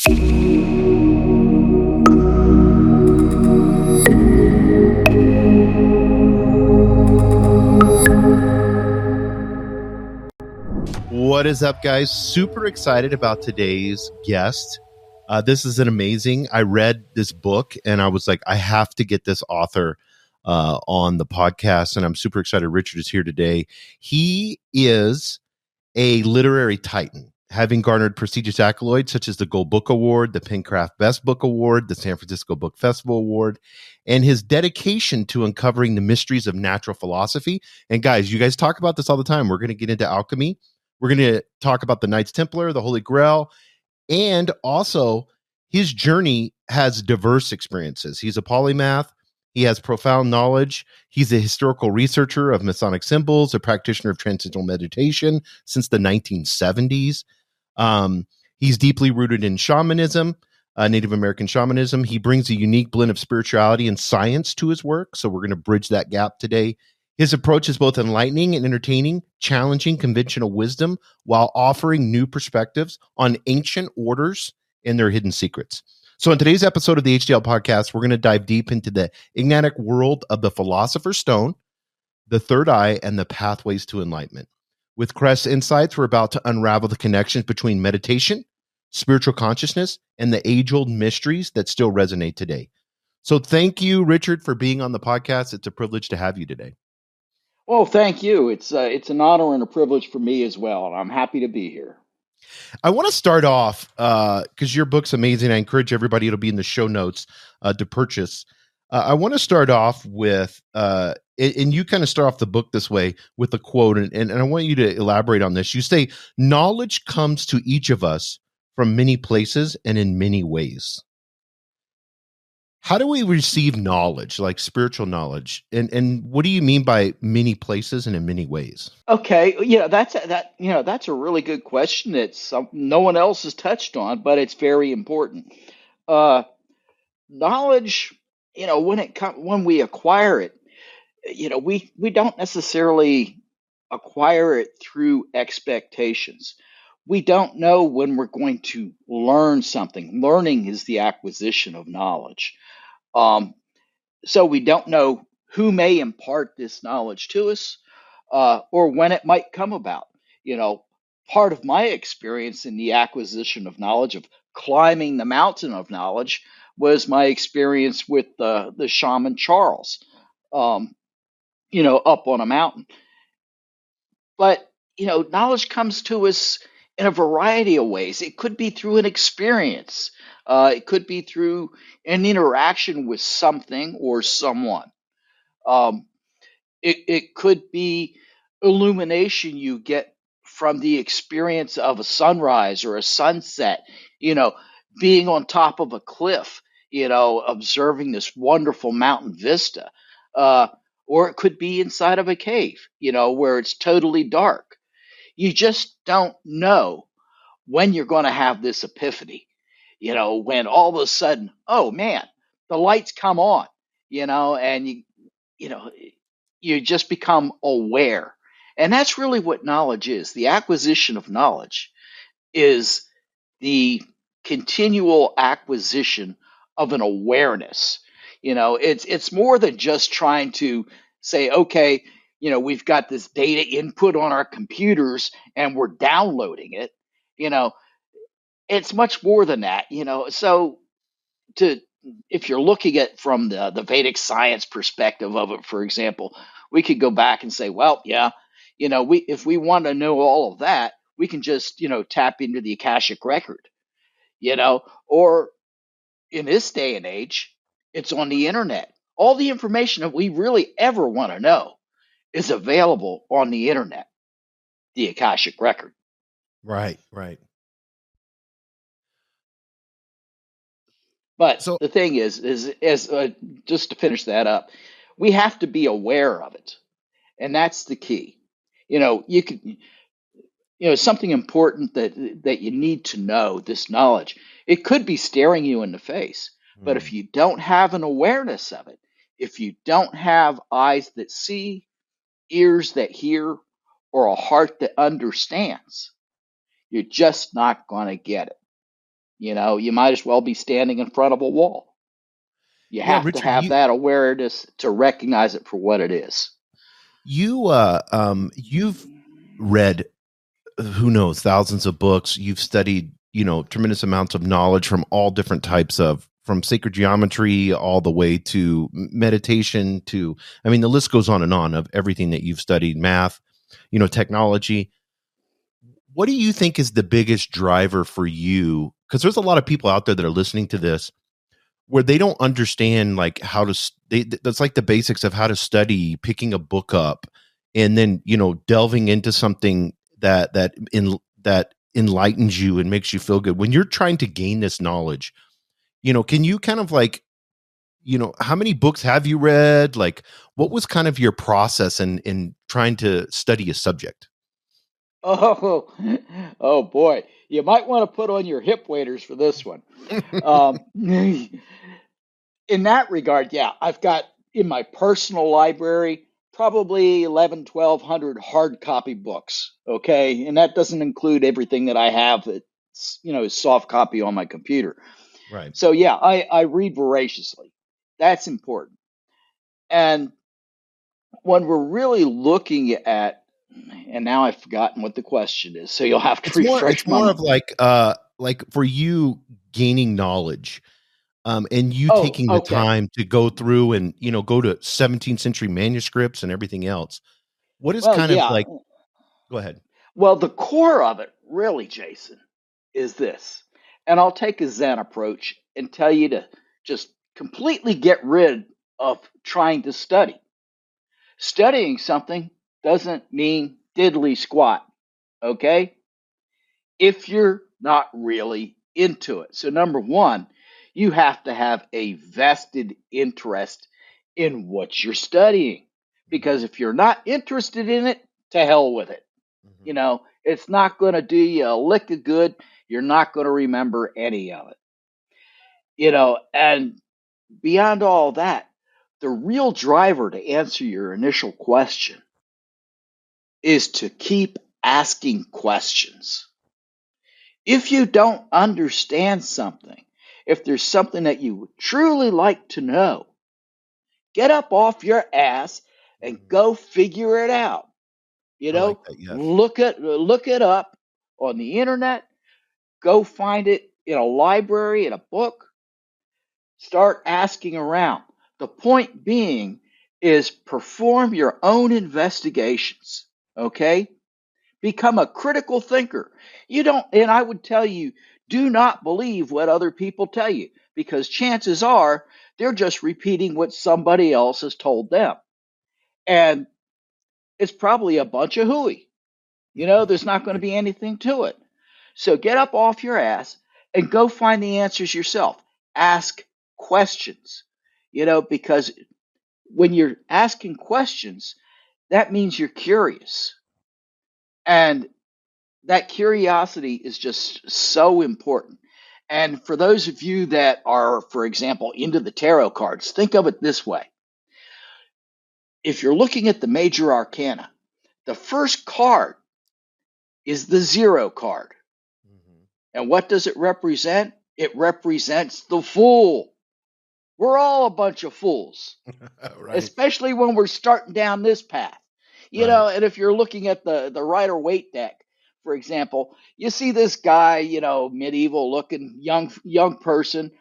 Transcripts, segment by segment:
What is up, guys? Super excited about today's guest. This is an amazing. I read this book and I was like, I have to get this author on the podcast, and I'm super excited. Richard is here today. He is a literary titan, having garnered prestigious accolades such as the Gold Book Award, the Pencraft Best Book Award, the San Francisco Book Festival Award, and his dedication to uncovering the mysteries of natural philosophy. And guys, you guys talk about this all the time. We're going to get into alchemy. We're going to talk about the Knights Templar, the Holy Grail, and also his journey has diverse experiences. He's a polymath. He has profound knowledge. He's a historical researcher of Masonic symbols, a practitioner of transcendental meditation since the 1970s. He's deeply rooted in shamanism, Native American shamanism. He brings a unique blend of spirituality and science to his work, so we're going to bridge that gap today. His approach is both enlightening and entertaining, challenging conventional wisdom while offering new perspectives on ancient orders and their hidden secrets. So in today's episode of the HDL podcast, we're going to dive deep into the enigmatic world of the Philosopher Stone, the third eye, and the pathways to enlightenment. With Crest Insights, we're about to unravel the connections between meditation, spiritual consciousness, and the age-old mysteries that still resonate today. So thank you, Richard, for being on the podcast. It's a privilege to have you today. Well, thank you. It's an honor and a privilege for me as well, and I'm happy to be here. I want to start off because your book's amazing. I encourage everybody; it'll be in the show notes to purchase. I want to start off with, and you kind of start off the book this way with a quote, and I want you to elaborate on this. You say, "Knowledge comes to each of us from many places and in many ways." How do we receive knowledge, like spiritual knowledge? And what do you mean by many places and in many ways? Okay, that's a really good question. It's no one else has touched on, but it's very important. Knowledge, when we acquire it, we don't necessarily acquire it through expectations. We don't know when we're going to learn something. Learning is the acquisition of knowledge. So we don't know who may impart this knowledge to us, or when it might come about. Part of my experience in the acquisition of knowledge, of climbing the mountain of knowledge, was my experience with the shaman Charles, up on a mountain. But, knowledge comes to us in a variety of ways. It could be through an experience. It could be through an interaction with something or someone. It could be illumination you get from the experience of a sunrise or a sunset, being on top of a cliff, observing this wonderful mountain vista. Or it could be inside of a cave, where it's totally dark. You just don't know when you're going to have this epiphany, when all of a sudden, oh man, the lights come on, and you just become aware. And that's really what knowledge is. The acquisition of knowledge is the continual acquisition of an awareness. It's more than just trying to say, okay, we've got this data input on our computers and we're downloading it. It's much more than that. So if you're looking at from the Vedic science perspective of it, for example, we could go back and say, well, yeah, if we want to know all of that, we can just tap into the Akashic record, or in this day and age, it's on the internet. All the information that we really ever want to know is available on the internet, the Akashic record. Right. But the thing is just to finish that up, we have to be aware of it, and that's the key. You could, something important that you need to know. This knowledge, it could be staring you in the face, but if you don't have an awareness of it, if you don't have eyes that see, ears that hear, or a heart that understands, you're just not going to get it. You might as well be standing in front of a wall. You Yeah, have to Richard, have that awareness to recognize it for what it is. you've read who knows thousands of books. You've studied tremendous amounts of knowledge from all different types of from sacred geometry all the way to meditation to, I mean, the list goes on of everything that you've studied, math, technology. What do you think is the biggest driver for you? Because there's a lot of people out there that are listening to this where they don't understand like how to that's like the basics of how to study, picking a book up and then delving into something that enlightens you and makes you feel good when you're trying to gain this knowledge. Can you kind of like, how many books have you read? Like, what was kind of your process in trying to study a subject? Oh, oh boy. You might want to put on your hip waders for this one. Um, in that regard, yeah, I've got in my personal library probably 11, 1200 hard copy books. Okay. And that doesn't include everything that I have that's, soft copy on my computer. Right. So, yeah, I read voraciously. That's important. And when we're really looking at, and now I've forgotten what the question is, so you'll have to It's refresh my more mind. of like for you gaining knowledge, and you Oh, taking the okay. time to go through and go to 17th century manuscripts and everything else. What is Well, kind of yeah. like, go ahead. Well, the core of it, really, Jason, is this. And I'll take a Zen approach and tell you to just completely get rid of trying to study. Studying something doesn't mean diddly squat, okay? If you're not really into it. So, number one, you have to have a vested interest in what you're studying. Because if you're not interested in it, to hell with it. Mhm. It's not going to do you a lick of good. You're not going to remember any of it. And beyond all that, the real driver to answer your initial question is to keep asking questions. If you don't understand something, if there's something that you would truly like to know, get up off your ass and Mhm. go figure it out. You I like know, that. Yes. look it up on the internet, go find it in a library, in a book, start asking around. The point being is perform your own investigations, okay? Become a critical thinker. You don't, and I would tell you, do not believe what other people tell you because chances are they're just repeating what somebody else has told them. And it's probably a bunch of hooey. There's not going to be anything to it. So get up off your ass and go find the answers yourself. Ask questions, because when you're asking questions, that means you're curious. And that curiosity is just so important. And for those of you that are, for example, into the tarot cards, think of it this way. If you're looking at the major arcana, the first card is the zero card. Mhm. And what does it represent? It represents the fool. We're all a bunch of fools, Right. especially when we're starting down this path. Right. And if you're looking at the Rider Waite deck, for example, you see this guy, medieval looking young person,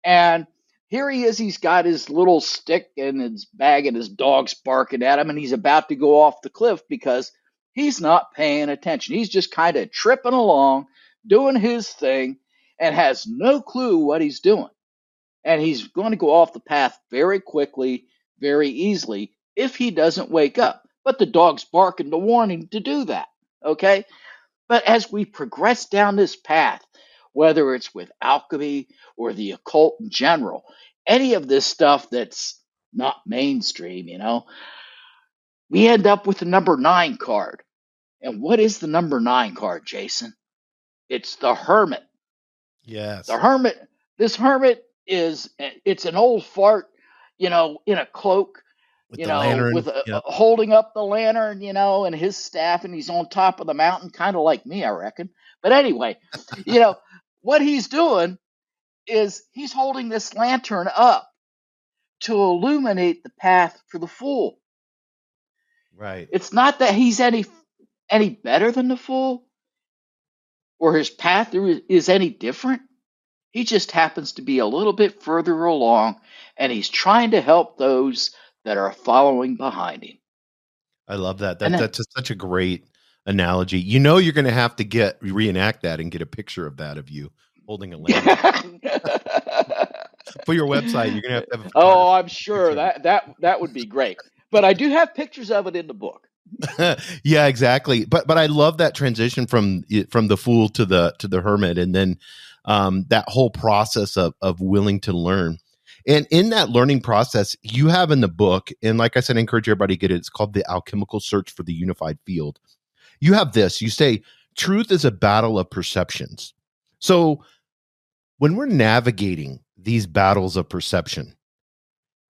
and here he is. He's got his little stick and his bag, and his dog's barking at him, and he's about to go off the cliff because he's not paying attention. He's just kind of tripping along, doing his thing, and has no clue what he's doing. And he's going to go off the path very quickly, very easily, if he doesn't wake up. But the dog's barking to warn him to do that. Okay? But as we progress down this path, whether it's with alchemy or the occult in general, any of this stuff that's not mainstream, we end up with the number 9 card. And what is the number 9 card, Jason? It's the Hermit. The Yes. hermit, this hermit it's an old fart, in a cloak, With the lantern. with Yep. holding up the lantern, and his staff, and he's on top of the mountain, kind of like me, I reckon. But anyway, you know, what he's doing is he's holding this lantern up to illuminate the path for the fool. Right. It's not that he's any better than the fool or his path is any different. He just happens to be a little bit further along, and he's trying to help those that are following behind him. I love that. And then, That's just such a great analogy. You know, you're going to have to reenact that and get a picture of that of you holding a lantern for your website. You're going to have a oh, photographer I'm take a sure picture. that would be great. But I do have pictures of it in the book. Yeah, exactly. But I love that transition from the fool to the hermit, and then that whole process of willing to learn. And in that learning process, you have in the book, and like I said, I encourage everybody to get it. It's called The Alchemical Search for the Unified Field. You have this. You say truth is a battle of perceptions. So when we're navigating these battles of perception,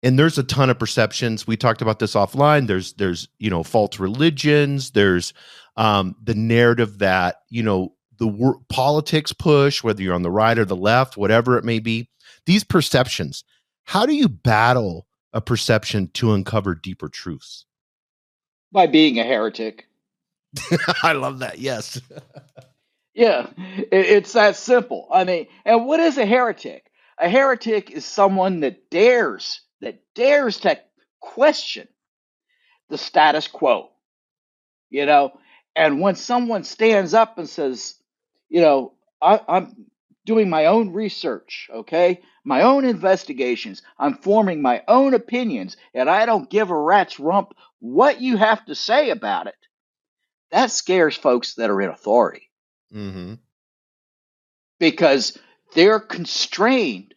and there's a ton of perceptions. We talked about this offline. There's false religions. There's the narrative that politics push, whether you're on the right or the left, whatever it may be. These perceptions. How do you battle a perception to uncover deeper truths? By being a heretic. I love that. Yes. Yeah, it's that simple. I mean, and what is a heretic? A heretic is someone that dares to question the status quo, you know. And when someone stands up and says, I'm doing my own research, okay, my own investigations, I'm forming my own opinions, and I don't give a rat's rump what you have to say about it, that scares folks that are in authority. Mm-hmm. Because they're constrained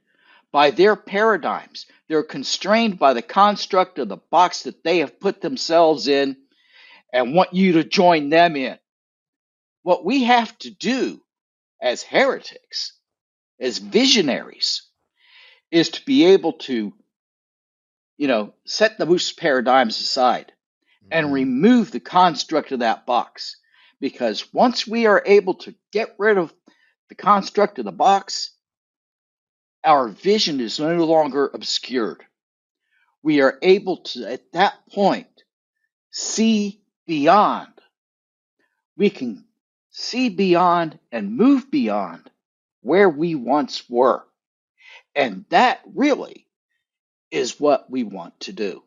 by their paradigms. They're constrained by the construct of the box that they have put themselves in and want you to join them in. What we have to do as heretics, as visionaries, is to be able to, set those paradigms aside and remove the construct of that box. Because once we are able to get rid of the construct of the box, our vision is no longer obscured. We are able to, at that point, see beyond. We can see beyond and move beyond where we once were. And that really is what we want to do.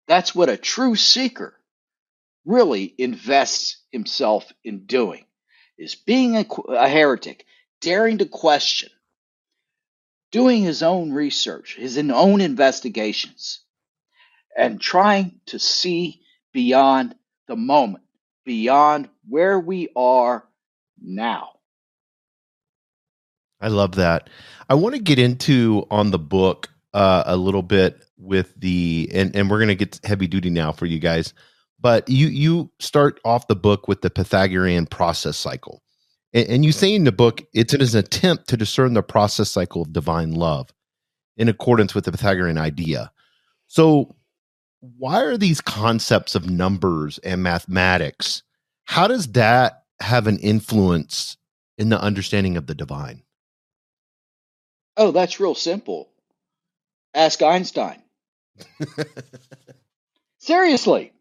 That's what a true seeker really invests himself in doing, is being a heretic, daring to question, doing his own research, his own investigations, and trying to see beyond the moment, beyond where we are now. I love that. I want to get into on the book a little bit with and we're going to get heavy duty now for you guys, but you start off the book with the Pythagorean process cycle. And you say in the book, it's an attempt to discern the process cycle of divine love in accordance with the Pythagorean idea. So why are these concepts of numbers and mathematics? How does that have an influence in the understanding of the divine? Oh, that's real simple. Ask Einstein. Seriously.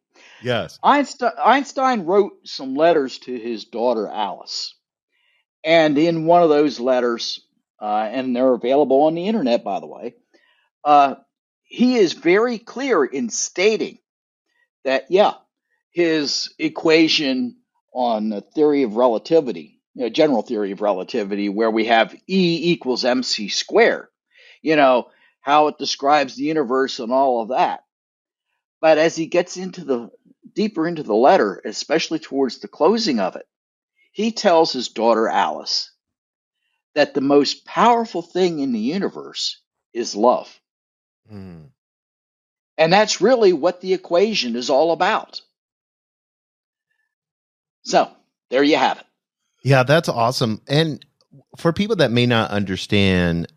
Yes. Einstein wrote some letters to his daughter Alice. And in one of those letters, and they're available on the internet, by the way, he is very clear in stating that, yeah, his equation on the theory of relativity, general theory of relativity, where we have E equals mc squared, how it describes the universe and all of that. But as he gets deeper into the letter, especially towards the closing of it, he tells his daughter Alice that the most powerful thing in the universe is love. Mm. And that's really what the equation is all about. So there you have it. Yeah, that's awesome. And for people that may not understand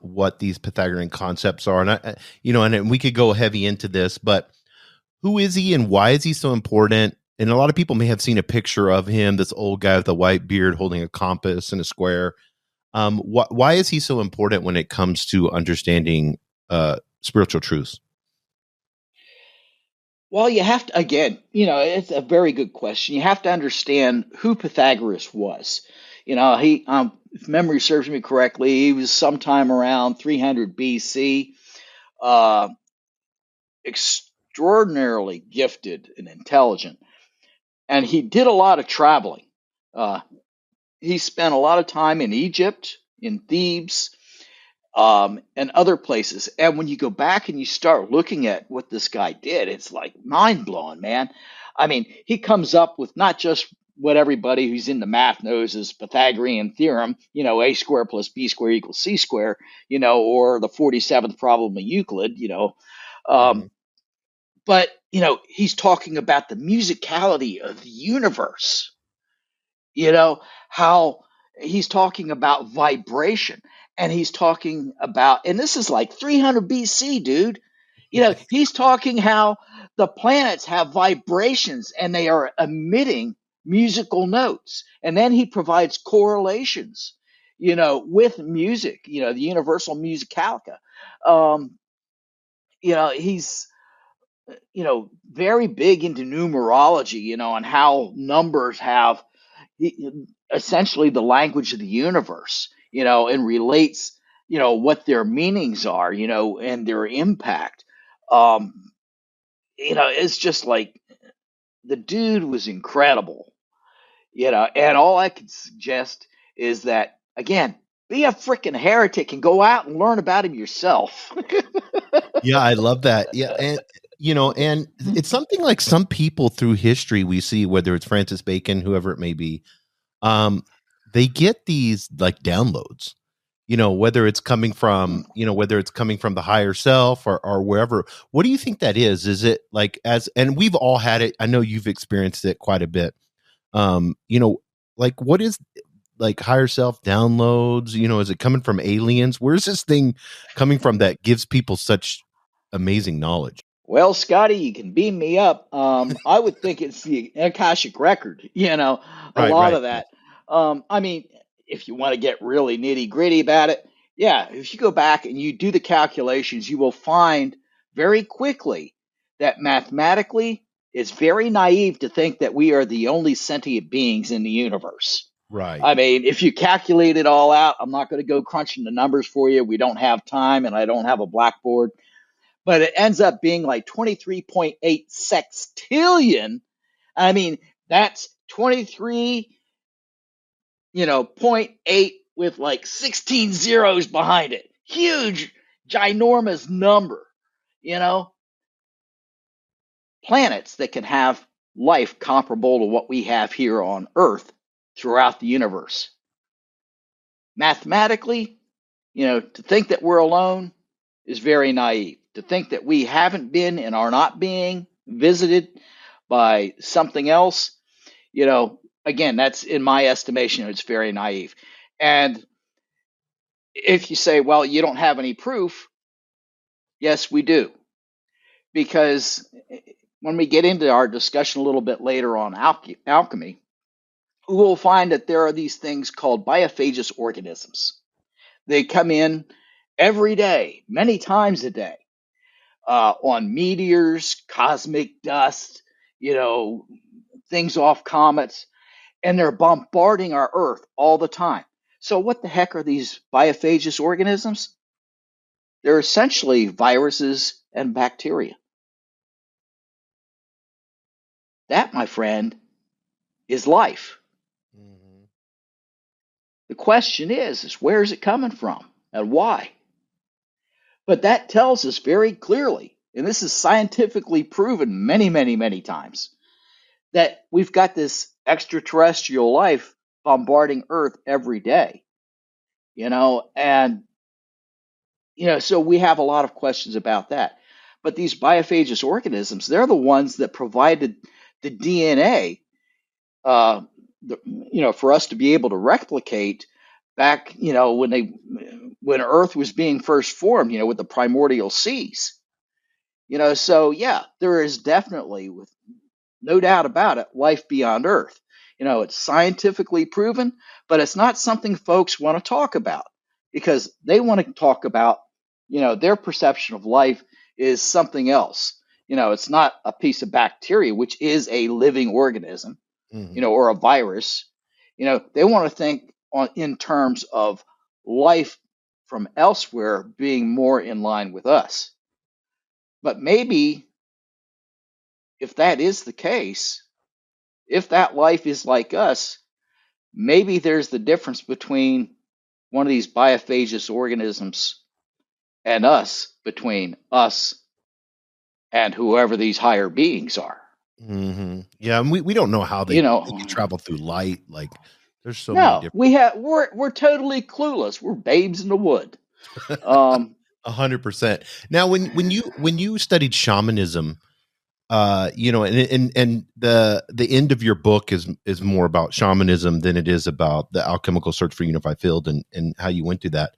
what these Pythagorean concepts are, and we could go heavy into this, but who is he and why is he so important? And a lot of people may have seen a picture of him, this old guy with a white beard holding a compass and a square. Why is he so important when it comes to understanding spiritual truths? Well, you have to, again, it's a very good question. You have to understand who Pythagoras was. If memory serves me correctly, he was sometime around 300 BC, uh, extraordinarily gifted and intelligent. And he did a lot of traveling. Uh, he spent a lot of time in Egypt, in Thebes, and other places. And when you go back and you start looking at what this guy did, it's like mind blowing, man. I mean, he comes up with not just what everybody who's into math knows is Pythagorean theorem, a squared plus b squared equals c squared, or the 47th problem of Euclid, Mm-hmm. um, but he's talking about the musicality of the universe, how he's talking about vibration, and he's talking about, and this is like 300 BC, dude. He's talking how the planets have vibrations and they are emitting musical notes. And then he provides correlations, with music, the universal musicalica. Um, he's very big into numerology, and how numbers have essentially the language of the universe, and relates, what their meanings are, and their impact. Um, it's just like the dude was incredible, and all I could suggest is that, again, be a freaking heretic and go out and learn about him yourself. Yeah, I love that. Yeah, and it's something like some people through history we see, whether it's Francis Bacon, whoever it may be, um, they get these like downloads. Whether it's coming from the higher self or wherever. What do you think that is? Is it like and we've all had it. I know you've experienced it quite a bit. Um, you know, like what is like higher self downloads? Is it coming from aliens? Where's this thing coming from that gives people such amazing knowledge? Well, Scotty, you can beam me up. I would think it's the Akashic record, a Right, lot right. of that. I mean, if you want to get really nitty gritty about it, yeah, if you go back and you do the calculations, you will find very quickly that mathematically it's very naive to think that we are the only sentient beings in the universe. Right. I mean, if you calculate it all out, I'm not going to go crunching the numbers for you. We don't have time and I don't have a blackboard, but it ends up being like 23.8 sextillion. I mean, that's 23, point 0.8 with like 16 zeros behind it. Huge, ginormous number, you know, planets that can have life comparable to what we have here on Earth throughout the universe. Mathematically, to think that we're alone is very naive. To think that we haven't been and are not being visited by something else, again, that's in my estimation, it's very naive. And if you say, well, you don't have any proof, yes, we do. Because when we get into our discussion a little bit later on alchemy, we will find that there are these things called biophagous organisms. They come in every day, many times a day, on meteors, cosmic dust, things off comets, and they're bombarding our Earth all the time. So, what the heck are these biophagous organisms? They're essentially viruses and bacteria. That, my friend, is life. Mhm. The question is where is it coming from and why? But that tells us very clearly, and this is scientifically proven many, many, many times, that we've got this extraterrestrial life bombarding Earth every day, and so we have a lot of questions about that. But these biophagous organisms, they're the ones that provided the DNA, uh, for us to be able to replicate back, when Earth was being first formed, with the primordial seas. So yeah, there is definitely, with no doubt about it, life beyond Earth. It's scientifically proven, but it's not something folks want to talk about because they want to talk about, their perception of life is something else. It's not a piece of bacteria, which is a living organism, Mhm. or a virus. They want to think in terms of life from elsewhere being more in line with us. But maybe if that is the case, if that life is like us, maybe there's the difference between one of these biophagous organisms and us, between us and whoever these higher beings are. Yeah, and we don't know how they You can know, travel through light. Like, there's so many no, different. we're totally clueless. We're babes in the wood. Um, 100%. Now, when you studied shamanism, and the end of your book is more about shamanism than it is about the alchemical search for unified field and how you went through that.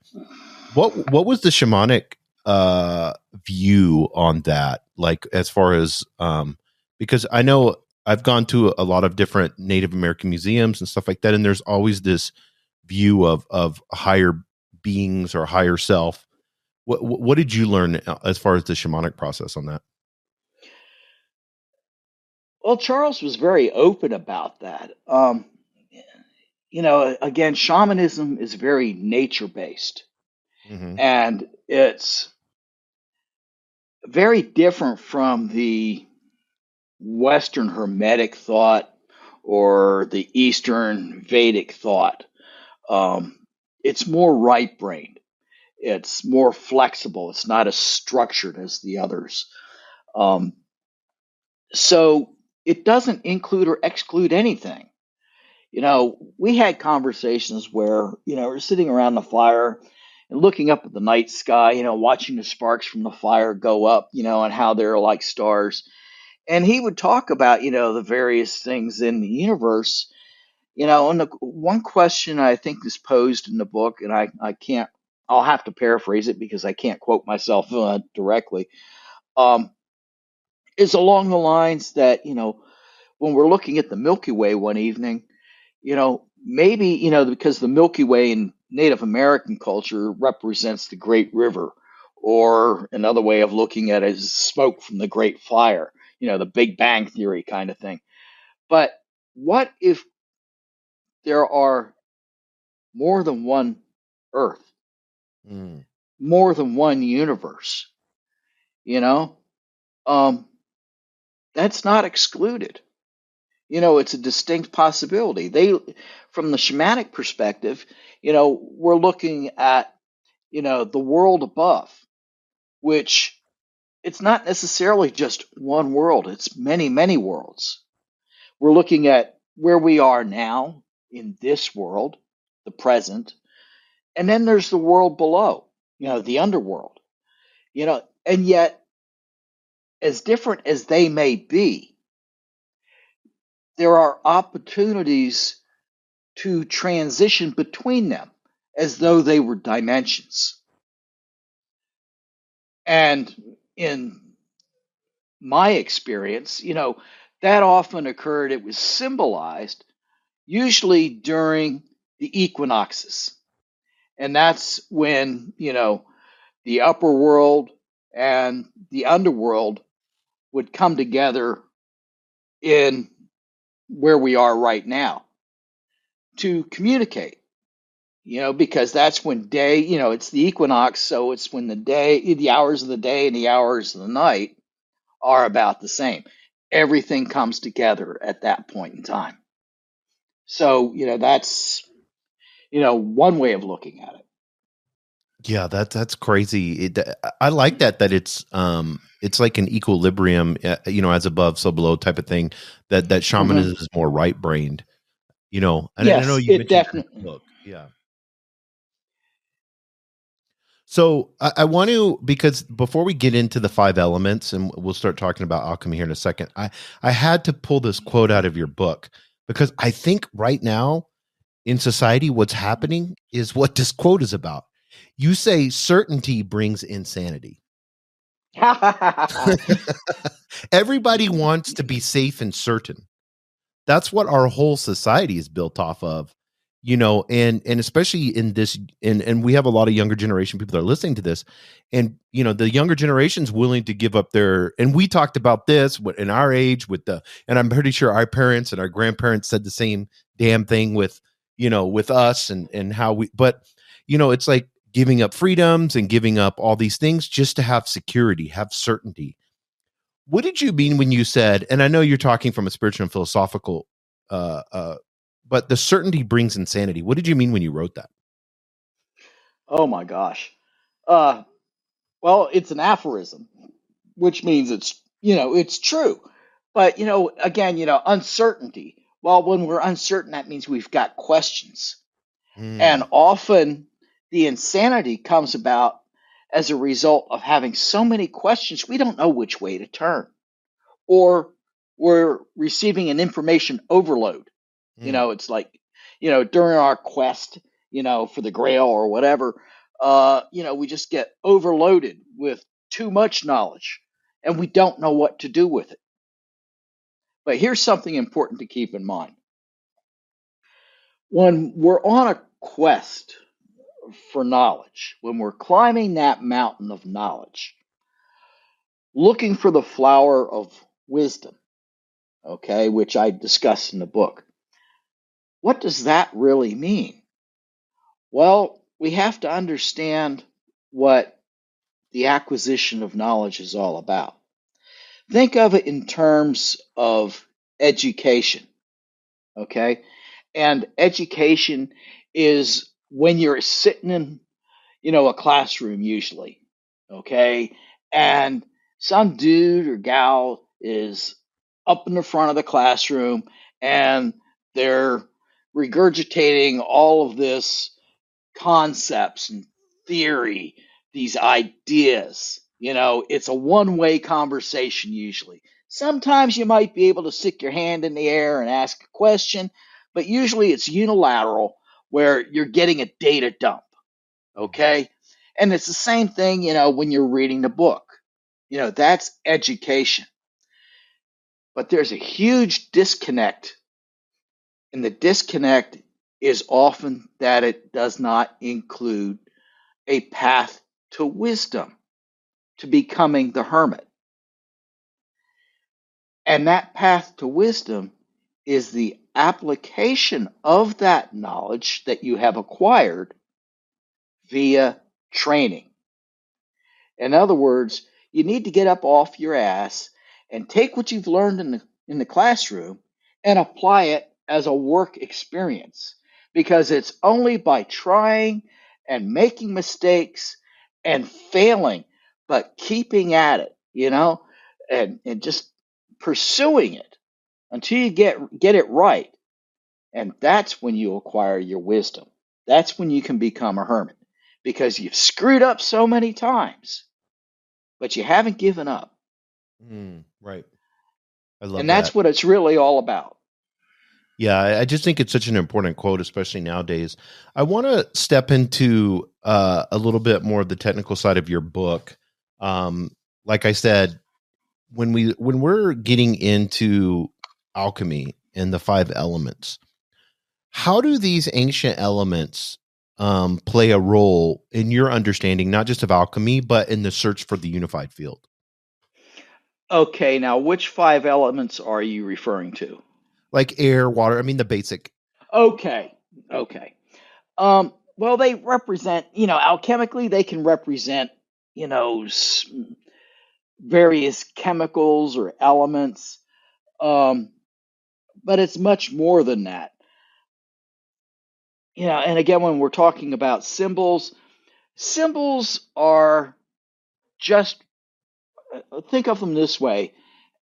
What was the shamanic view on that? Like, as far as because I know I've gone to a lot of different Native American museums and stuff like that, and there's always this view of higher beings or higher self. What did you learn as far as the shamanic process on that? well, Charles was very open about that. Again, shamanism is very nature based, Hmm. and it's very different from the Western hermetic thought or the Eastern Vedic thought. Um, it's more right brained. It's more flexible. It's not as structured as the others. Um, so it doesn't include or exclude anything. We had conversations where, we're sitting around the fire and looking up at the night sky, watching the sparks from the fire go up, and how they're like stars. And he would talk about, the various things in the universe, and the one question I think is posed in the book, and I can't, I'll have to paraphrase it because I can't quote myself directly, um, is along the lines that, when we're looking at the Milky Way one evening, maybe, because the Milky Way in Native American culture represents the Great River, or another way of looking at it is smoke from the Great Fire, the Big Bang Theory kind of thing. But what if there are more than one Earth, Mm. more than one universe? You know, um, that's not excluded. It's a distinct possibility. From the shamanic perspective, we're looking at, the world above, which it's not necessarily just one world, it's many, many worlds. We're looking at where we are now in this world, the present, and then there's the world below, the underworld, and yet, as different as they may be, there are opportunities to transition between them as though they were dimensions. And in my experience, that often occurred, it was symbolized usually during the equinoxes. And that's when, the upper world and the underworld would come together in where we are right now to communicate, because that's when day, it's the equinox. So it's when the hours of the day and the hours of the night are about the same. Everything comes together at that point in time. So, that's, one way of looking at it. Yeah, that's crazy. I like that it's like an equilibrium, as above, so below type of thing. That Hmm. shamanism is more right brained, and I know Yes, you it mentioned that in the definitely. book. Yeah. So I want to, because before we get into the five elements, and we'll start talking about alchemy here in a second, I had to pull this quote out of your book because I think right now in society, what's happening is what this quote is about. You say certainty brings insanity. Everybody wants to be safe and certain. that's what our whole society is built off of, and especially in this, and we have a lot of younger generation people that are listening to this, and the younger generation's willing to give up their, and we talked about this in our age with and I'm pretty sure our parents and our grandparents said the same damn thing with us and how but it's like giving up freedoms and giving up all these things just to have security, have certainty. What did you mean when you said, and I know you're talking from a spiritual and philosophical, uh, uh, but the certainty brings insanity. What did you mean when you wrote that? Oh my gosh. Uh, well, it's an aphorism, which means it's true. But, again, uncertainty. Well, when we're uncertain, that means we've got questions. And Mm, often the insanity comes about as a result of having so many questions, we don't know which way to turn. Or we're receiving an information overload. mm. It's like, during our quest, for the grail or whatever, we just get overloaded with too much knowledge and we don't know what to do with it. But here's something important to keep in mind. When we're on a quest for knowledge, when we're climbing that mountain of knowledge, looking for the flower of wisdom, okay, which I discuss in the book, what does that really mean? Well, we have to understand what the acquisition of knowledge is all about. Think of it in terms of education, okay? And education is when you're sitting in, a classroom usually, okay? And some dude or gal is up in the front of the classroom and they're regurgitating all of this concepts and theory, these ideas. It's a one way conversation usually. Sometimes you might be able to stick your hand in the air and ask a question, but usually it's unilateral where you're getting a data dump. Okay. And it's the same thing, when you're reading the book. That's education. But there's a huge disconnect, and the disconnect is often that it does not include a path to wisdom, to becoming the hermit. And that path to wisdom is the application of that knowledge that you have acquired via training. In other words, you need to get up off your ass and take what you've learned in the classroom and apply it as a work experience. Because it's only by trying and making mistakes and failing, but keeping at it, and just pursuing it until you get it right. And that's when you acquire your wisdom. That's when you can become a hermit because you've screwed up so many times, but you haven't given up. Right. I And love that's that. what it's really all about. Yeah, I just think it's such an important quote, especially nowadays. I want to step into a little bit more of the technical side of your book. Like I said, when we're getting into alchemy and the five elements, how do these ancient elements play a role in your understanding, not just of alchemy, but in the search for the unified field? Okay, now which five elements are you referring to? Like air, water, I mean, the basic. Okay, okay. Well, they represent, alchemically, they can represent, you know, s- various chemicals or elements. Um, but it's much more than that. And again, when we're talking about symbols, symbols are just, think of them this way,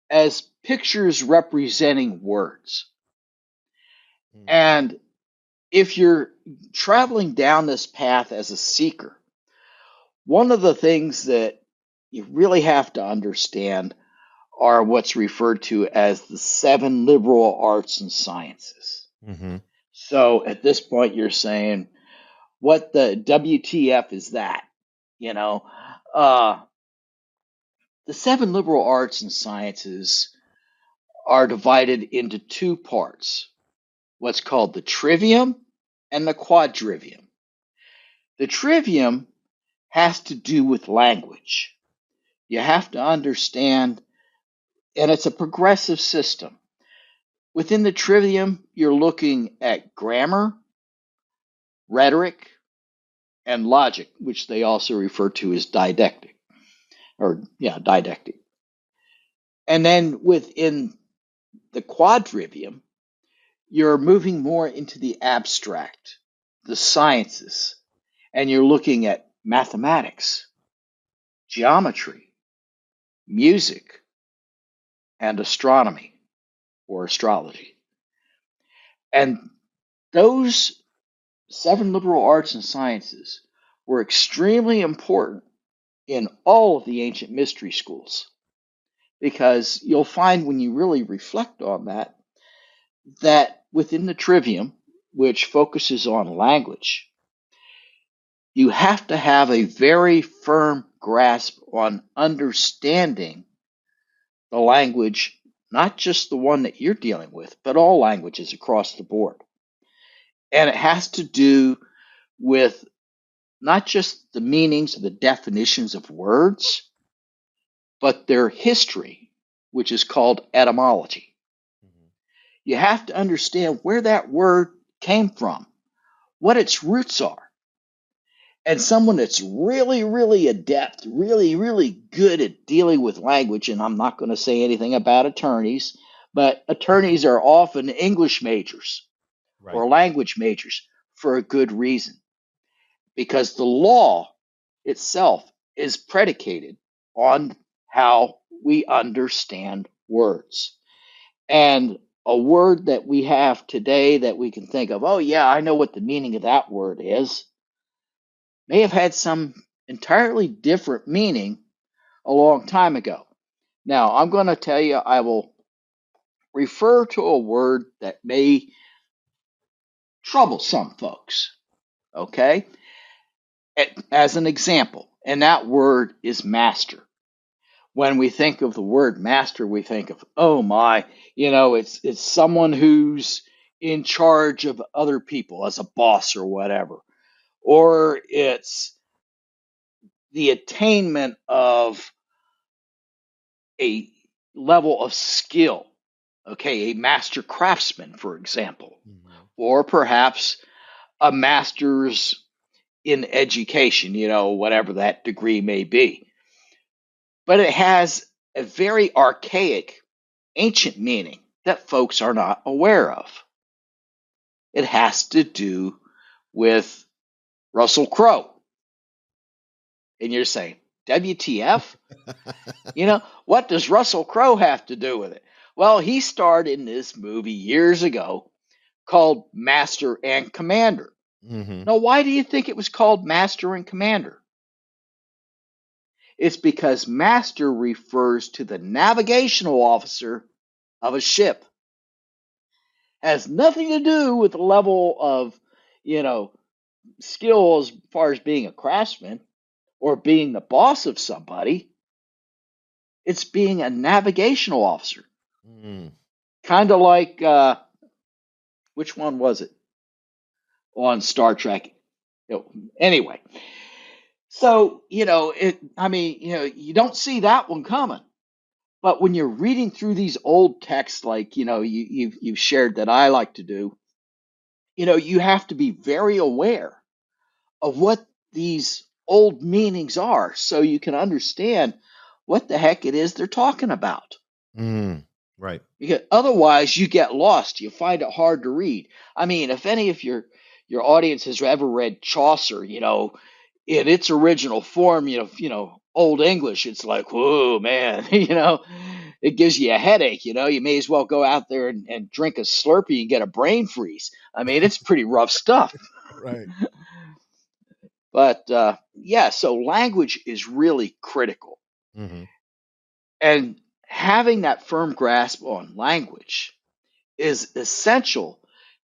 as pictures representing words. Mm, And if you're traveling down this path as a seeker, one of the things that you really have to understand are what's referred to as the seven liberal arts and sciences. mhm. So at this point, you're saying, what the WTF is that? You know, uh, the seven liberal arts and sciences are divided into two parts, what's called the trivium and the quadrivium. The trivium has to do with language. You have to understand, and it's a progressive system. Within the trivium, you're looking at grammar, rhetoric, and logic, which they also refer to as didactic, didactic. And then within the quadrivium, you're moving more into the abstract, the sciences, and you're looking at mathematics, geometry, music, and astronomy or astrology. And those 7 liberal arts and sciences were extremely important in all of the ancient mystery schools, because you'll find when you really reflect on that within the trivium, which focuses on language, you have to have a very firm grasp on understanding the language, not just the one that you're dealing with, but all languages across the board. And it has to do with not just the meanings or the definitions of words, but their history, which is called etymology. You have to understand where that word came from, what its roots are. And someone that's really, really adept, really, really good at dealing with language, and I'm not going to say anything about attorneys, but attorneys are often English majors Right. or language majors for a good reason, because the law itself is predicated on how we understand words. And a word that we have today that we can think of, oh, yeah, I know what the meaning of that word is, may have had some entirely different meaning a long time ago. Now, I'm going to tell you, I will refer to a word that may trouble some folks, okay? As an example, and that word is master. When we think of the word master, we think of, oh my, it's someone who's in charge of other people as a boss or whatever. Or it's the attainment of a level of skill, okay, a master craftsman, for example, or perhaps a master's in education, whatever that degree may be. But it has a very archaic, ancient meaning that folks are not aware of. It has to do with Russell Crowe. And you're saying, WTF? What does Russell Crowe have to do with it? Well, he starred in this movie years ago called Master and Commander. Now, why do you think it was called Master and Commander? It's because master refers to the navigational officer of a ship. Has nothing to do with the level of, skill as far as being a craftsman or being the boss of somebody. It's being a navigational officer. Kind of like, which one was it on Star Trek? Anyway, so, you don't see that one coming. But when you're reading through these old texts, like, you've shared that I like to do, you have to be very aware of what these old meanings are so you can understand what the heck it is they're talking about. Right. Because otherwise you get lost. You find it hard to read. I mean, if any of your audience has ever read Chaucer, in its original form, Old English, it's like, whoa, man, it gives you a headache. You may as well go out there and drink a Slurpee and get a brain freeze. I mean, it's pretty rough stuff. Right. But so language is really critical. And having that firm grasp on language is essential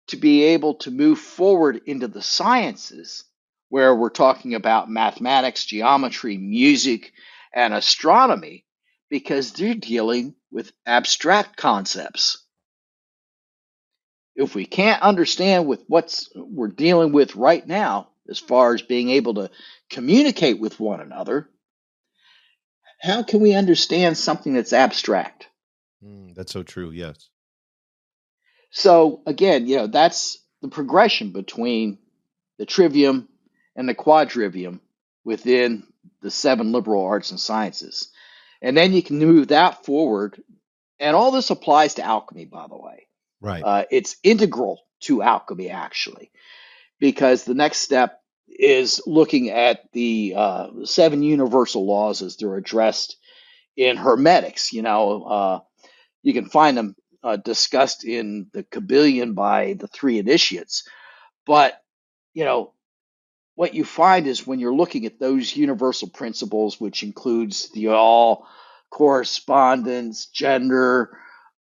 to be able to move forward into the sciences, where we're talking about mathematics, geometry, music, and astronomy, because they're dealing with abstract concepts. If we can't understand with what we're dealing with right now, as far as being able to communicate with one another, how can we understand something that's abstract? That's so true. Yes. So again, that's the progression between the trivium and the quadrivium within the seven liberal arts and sciences. And then you can move that forward. And all this applies to alchemy, by the way. Right. It's integral to alchemy, actually, because the next step is looking at the seven universal laws as they're addressed in hermetics. You can find them discussed in the Kabbalion by the three initiates. But, you know, what you find is when you're looking at those universal principles, which includes the all, correspondence, gender,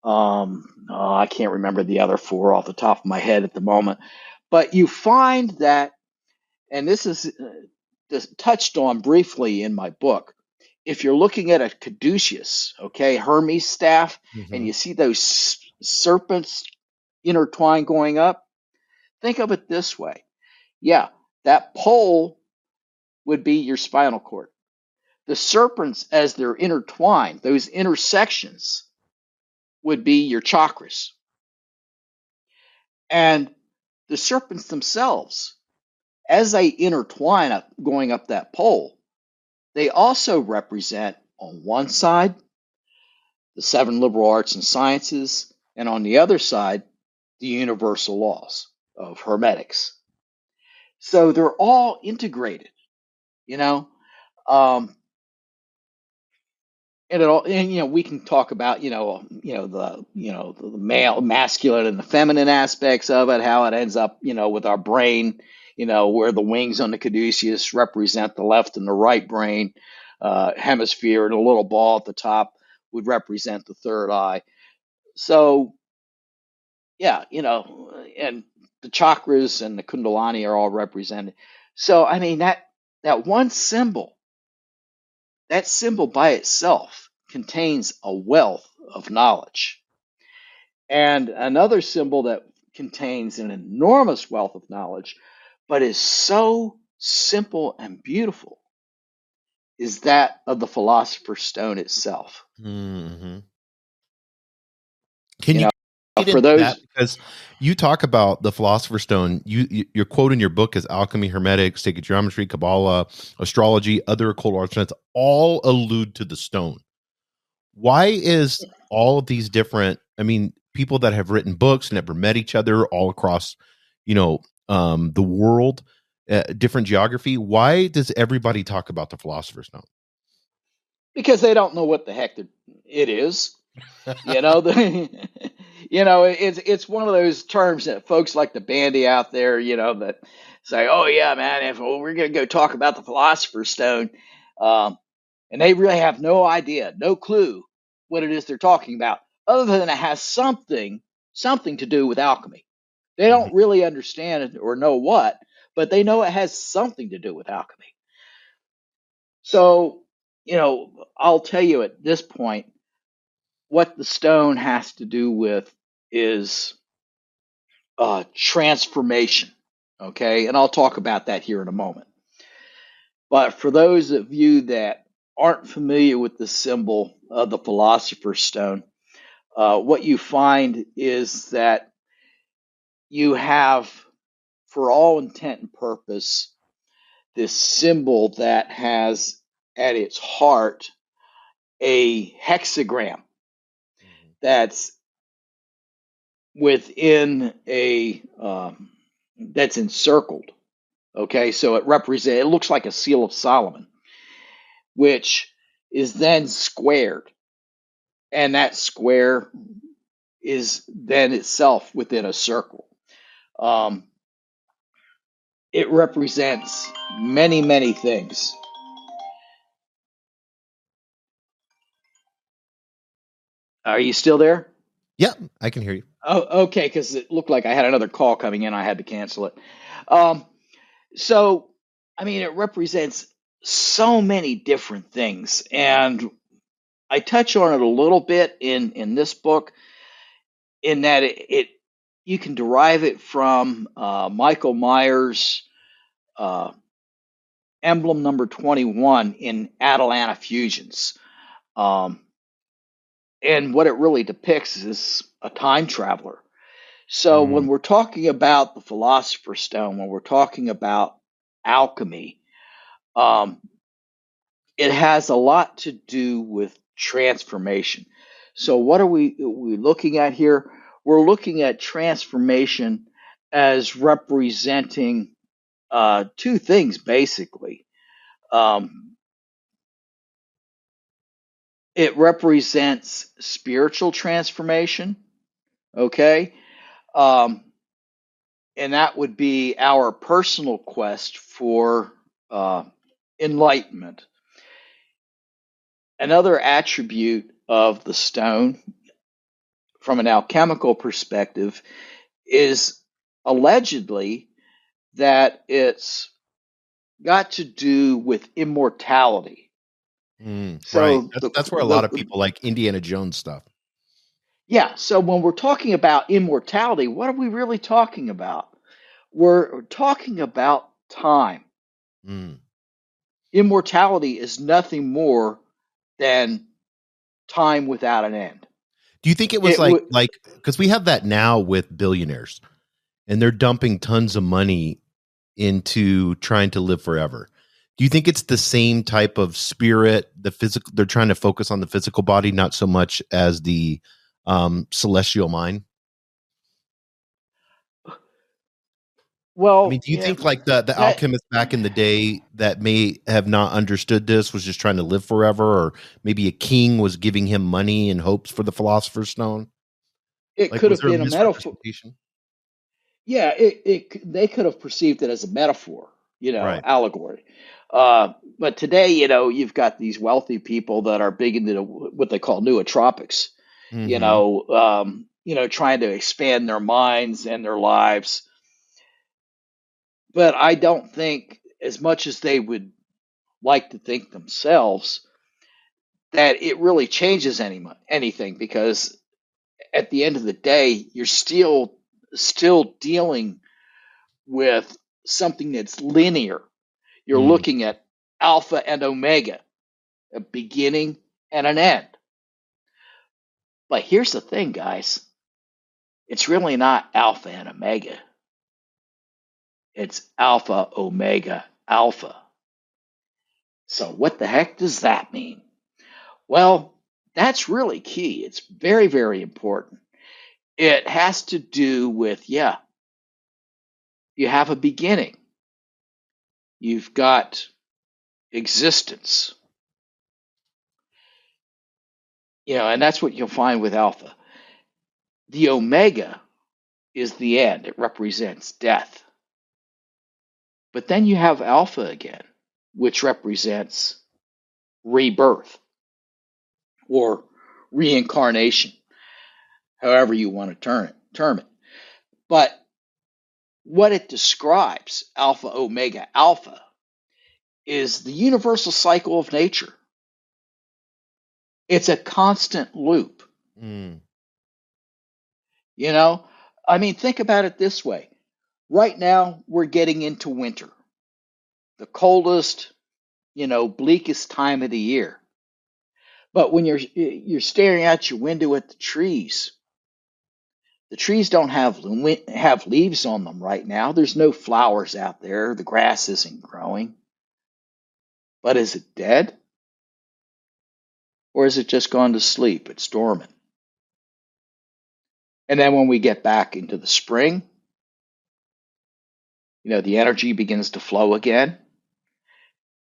I can't remember the other four off the top of my head at the moment, but you find that, and this is touched on briefly in my book, if you're looking at a caduceus, okay, Hermes staff, and Mm-hmm. you see those serpents intertwined going up, think of it this way. Yeah, that pole would be your spinal cord. The serpents, as they're intertwined, those intersections would be your chakras. And the serpents themselves, as they intertwine up, going up that pole, they also represent, on one side, the seven liberal arts and sciences, and on the other side, the universal laws of hermetics. So they're all integrated, you know. Um, and it all, and we can talk about the male, masculine, and the feminine aspects of it, how it ends up with our brain, where the wings on the caduceus represent the left and the right brain hemisphere, and a little ball at the top would represent the third eye. So yeah, and the chakras and the kundalani are all represented. So I mean that one symbol, that symbol by itself contains a wealth of knowledge. And another symbol that contains an enormous wealth of knowledge, but is so simple and beautiful, is that of the Philosopher's Stone itself. Mm-hmm. Can You you know, get for into that? those, Because you talk about the Philosopher's Stone. Your quote in your book is alchemy, hermetic, sacred geometry, Kabbalah, astrology, other occult arts, all allude to the stone. Why is all of these different, I mean, people that have written books, never met each other all across, the world, different geography, why does everybody talk about the Philosopher's Stone? because they don't know what the heck it is. The, it's one of those terms that folks like to bandy out there, that say, "Oh yeah, man, if we're gonna go talk about the Philosopher's Stone," and they really have no idea, no clue what it is they're talking about, other than it has something to do with alchemy. They Mhm. don't really understand it or know what, but they know it has something to do with alchemy. So, I'll tell you at this point, what the stone has to do with is transformation. Okay. And I'll talk about that here in a moment. But for those of you that aren't familiar with the symbol of the Philosopher's Stone, what you find is that you have, for all intent and purpose, this symbol that has at its heart a hexagram that's within a that's encircled. Okay, so it looks like a seal of Solomon, which is then squared, and that square is then itself within a circle. Um, it represents many, many things. Are you still there? Yeah, I can hear you. Oh, okay, because it looked like I had another call coming in. I had to cancel it. Um, so, I mean, it represents so many different things. And I touch on it a little bit in this book, in that you can derive it from Michael Myers' uh, emblem number 21 in Atalanta Fusions. Um, and what it really depicts is a time traveler. So when Mm, we're talking about the Philosopher's Stone, when we're talking about alchemy, um, it has a lot to do with transformation. So what are we looking at here? We're looking at transformation as representing two things basically. Um, it represents spiritual transformation, okay, um, and that would be our personal quest for uh, enlightenment. Another attribute of the stone, from an alchemical perspective, is allegedly that it's got to do with immortality. right. So That's where a lot of people like Indiana Jones stuff. yeah, so when we're talking about immortality, what are we really talking about? We're talking about time. Mm. Immortality is nothing more than time without an end. Do you think it was It would like because we have that now with billionaires and they're dumping tons of money into trying to live forever? Do you think it's the same type of spirit, the physical? They're trying to focus on the physical body, not so much as the celestial mind. I well, mean, do you yeah, think like the that alchemists back in the day that may have not understood this was just trying to live forever, or maybe a king was giving him money in hopes for the Philosopher's Stone? it Like, could was have there a been a metaphor. misrepresentation? Yeah, they could have perceived it as a metaphor, Right. allegory. But today, you've got these wealthy people that are big into what they call nootropics, Mm-hmm. trying to expand their minds and their lives. But I don't think, as much as they would like to think themselves, that it really changes anything, because at the end of the day, you're still dealing with something that's linear. You're Mm. looking at alpha and omega, a beginning and an end. But here's the thing, guys, it's really not alpha and omega, it's alpha, omega, alpha. So, what the heck does that mean? Well, that's really key. It's very, very important. It has to do with, yeah, you have a beginning, you've got existence, and that's what you'll find with alpha. The omega is the end, it represents death. But then you have alpha again, which represents rebirth or reincarnation, however you want to term it. But what it describes, alpha, omega, alpha, is the universal cycle of nature. It's a constant loop. Mm. You know, I mean, think about it this way. Right now, we're getting into winter, the coldest, bleakest time of the year. But when you're staring out your window at the trees don't have leaves on them right now. There's no flowers out there. The grass isn't growing. But is it dead, or is it just gone to sleep? It's dormant. And then when we get back into the spring, the energy begins to flow again.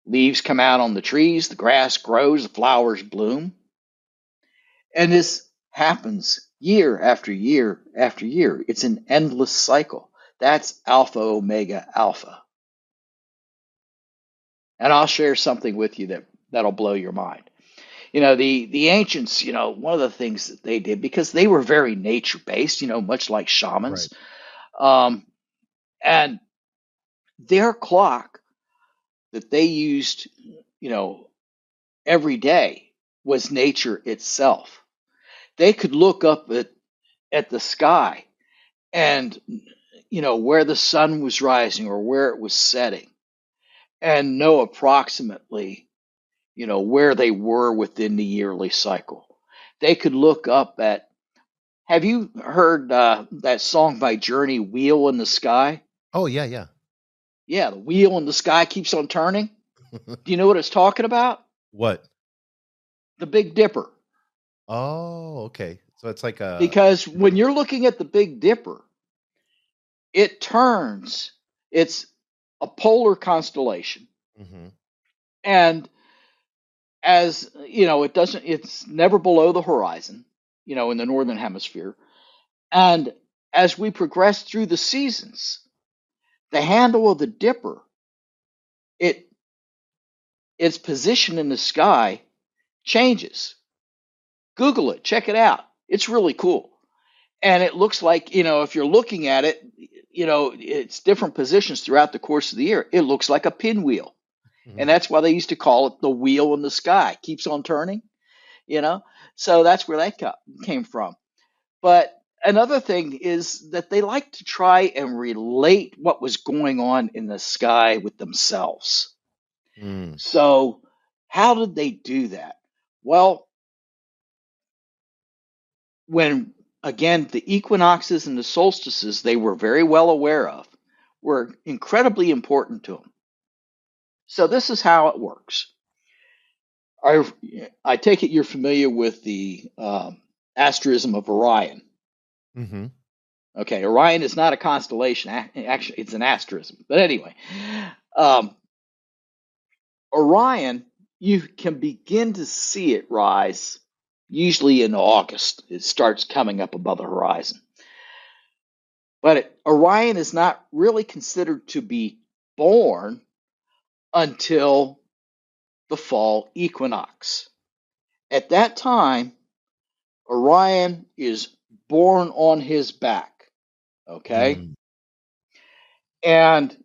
Leaves come out on the trees, the grass grows, the flowers bloom. And this happens year after year after year. It's an endless cycle. That's alpha, omega, alpha. And I'll share something with you that'll blow your mind. The ancients, one of the things that they did, because they were very nature based, much like Right. shamans, um, and their clock that they used, you know, every day. was nature itself. They could look up at the sky and, where the sun was rising or where it was setting and know approximately, where they were within the yearly cycle. They could look up at, have you heard that song by Journey, Wheel in the Sky? Oh, yeah, yeah. Yeah, the wheel in the sky keeps on turning. Do you know what it's talking about? What? The Big Dipper. Oh, okay. So it's like a Because when you're looking at the Big Dipper, it turns, it's a polar constellation. Mhm. And as it's never below the horizon, in the northern hemisphere. And as we progress through the seasons, the handle of the dipper, its position in the sky changes. Google it, check it out. It's really cool. And it looks like, if you're looking at it, it's different positions throughout the course of the year. It looks like a pinwheel. And Mhm. that's why they used to call it the wheel in the sky. Keeps on turning, you know? So that's where that came from. But another thing is that they like to try and relate what was going on in the sky with themselves. Mm. So, how did they do that? Well, when again, the equinoxes and the solstices they were very well aware of were incredibly important to them. So, this is how it works. I, I take it you're familiar with the asterism of Orion. Mhm. Okay, Orion is not a constellation. Actually, it's an asterism. But anyway, um, Orion, you can begin to see it rise usually in August. It starts coming up above the horizon. But Orion is not really considered to be born until the fall equinox. At that time, Orion is born on his back. Okay? Mm. And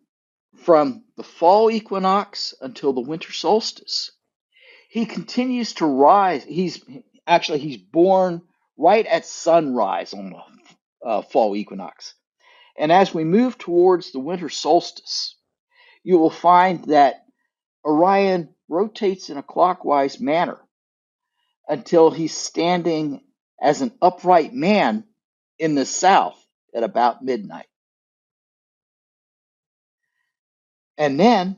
from the fall equinox until the winter solstice, he continues to rise. He's born right at sunrise on the fall equinox. And as we move towards the winter solstice, you will find that Orion rotates in a clockwise manner until he's standing as an upright man in the south at about midnight. And then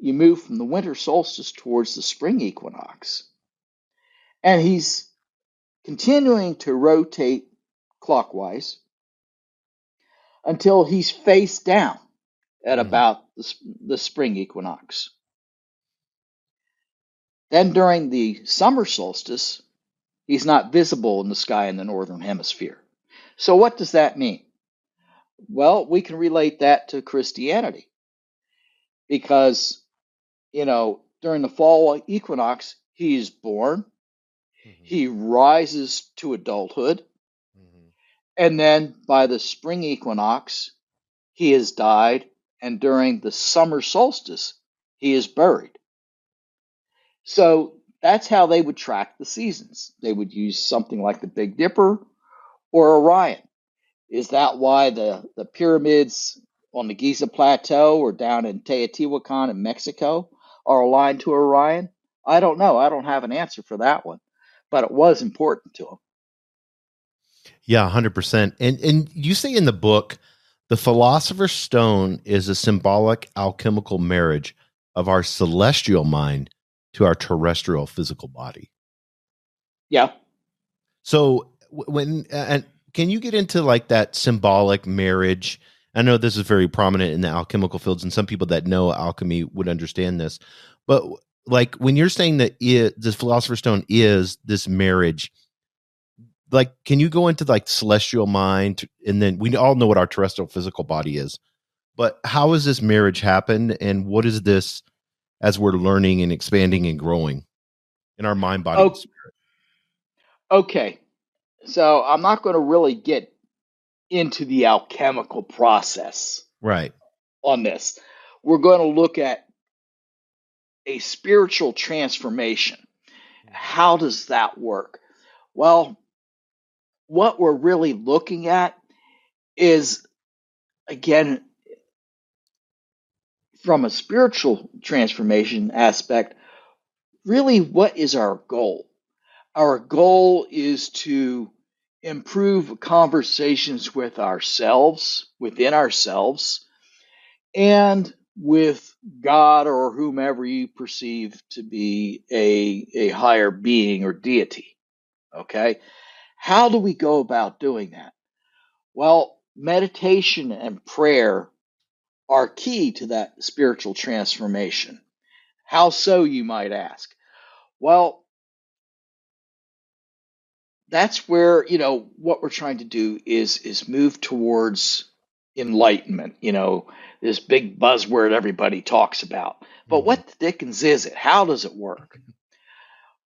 you move from the winter solstice towards the spring equinox. And he's continuing to rotate clockwise until he's face down at Mm. about the spring equinox. Then during the summer solstice, he's not visible in the sky in the northern hemisphere. So, what does that mean? Well, we can relate that to Christianity because, during the fall equinox, he is born, Mhm. he rises to adulthood, Mhm. and then by the spring equinox, he has died, and during the summer solstice, he is buried. So that's how they would track the seasons. They would use something like the Big Dipper or Orion. Is that why the pyramids on the Giza Plateau or down in Teotihuacan in Mexico are aligned to Orion? I don't know. I don't have an answer for that one, but it was important to them. Yeah, 100%. And you say in the book, the Philosopher's Stone is a symbolic alchemical marriage of our celestial mind to our terrestrial physical body. Yeah. So when and can you get into like that symbolic marriage? I know this is very prominent in the alchemical fields, and some people that know alchemy would understand this. But like when you're saying that the Philosopher's Stone is this marriage, like can you go into like celestial mind, and then we all know what our terrestrial physical body is, but how has this marriage happened, and what is this as we're learning and expanding and growing in our mind, body, and Oh, spirit? okay. So I'm not going to really get into the alchemical process Right. on this. We're going to look at a spiritual transformation. How does that work? Well, what we're really looking at is, again, from a spiritual transformation aspect, really what is our goal? Our goal is to improve conversations with ourselves, within ourselves, and with God or whomever you perceive to be a higher being or deity. Okay? How do we go about doing that? Well, meditation and prayer are key to that spiritual transformation. How so, you might ask? Well, that's where, what we're trying to do is move towards enlightenment, this big buzzword everybody talks about. But what the dickens is it? How does it work?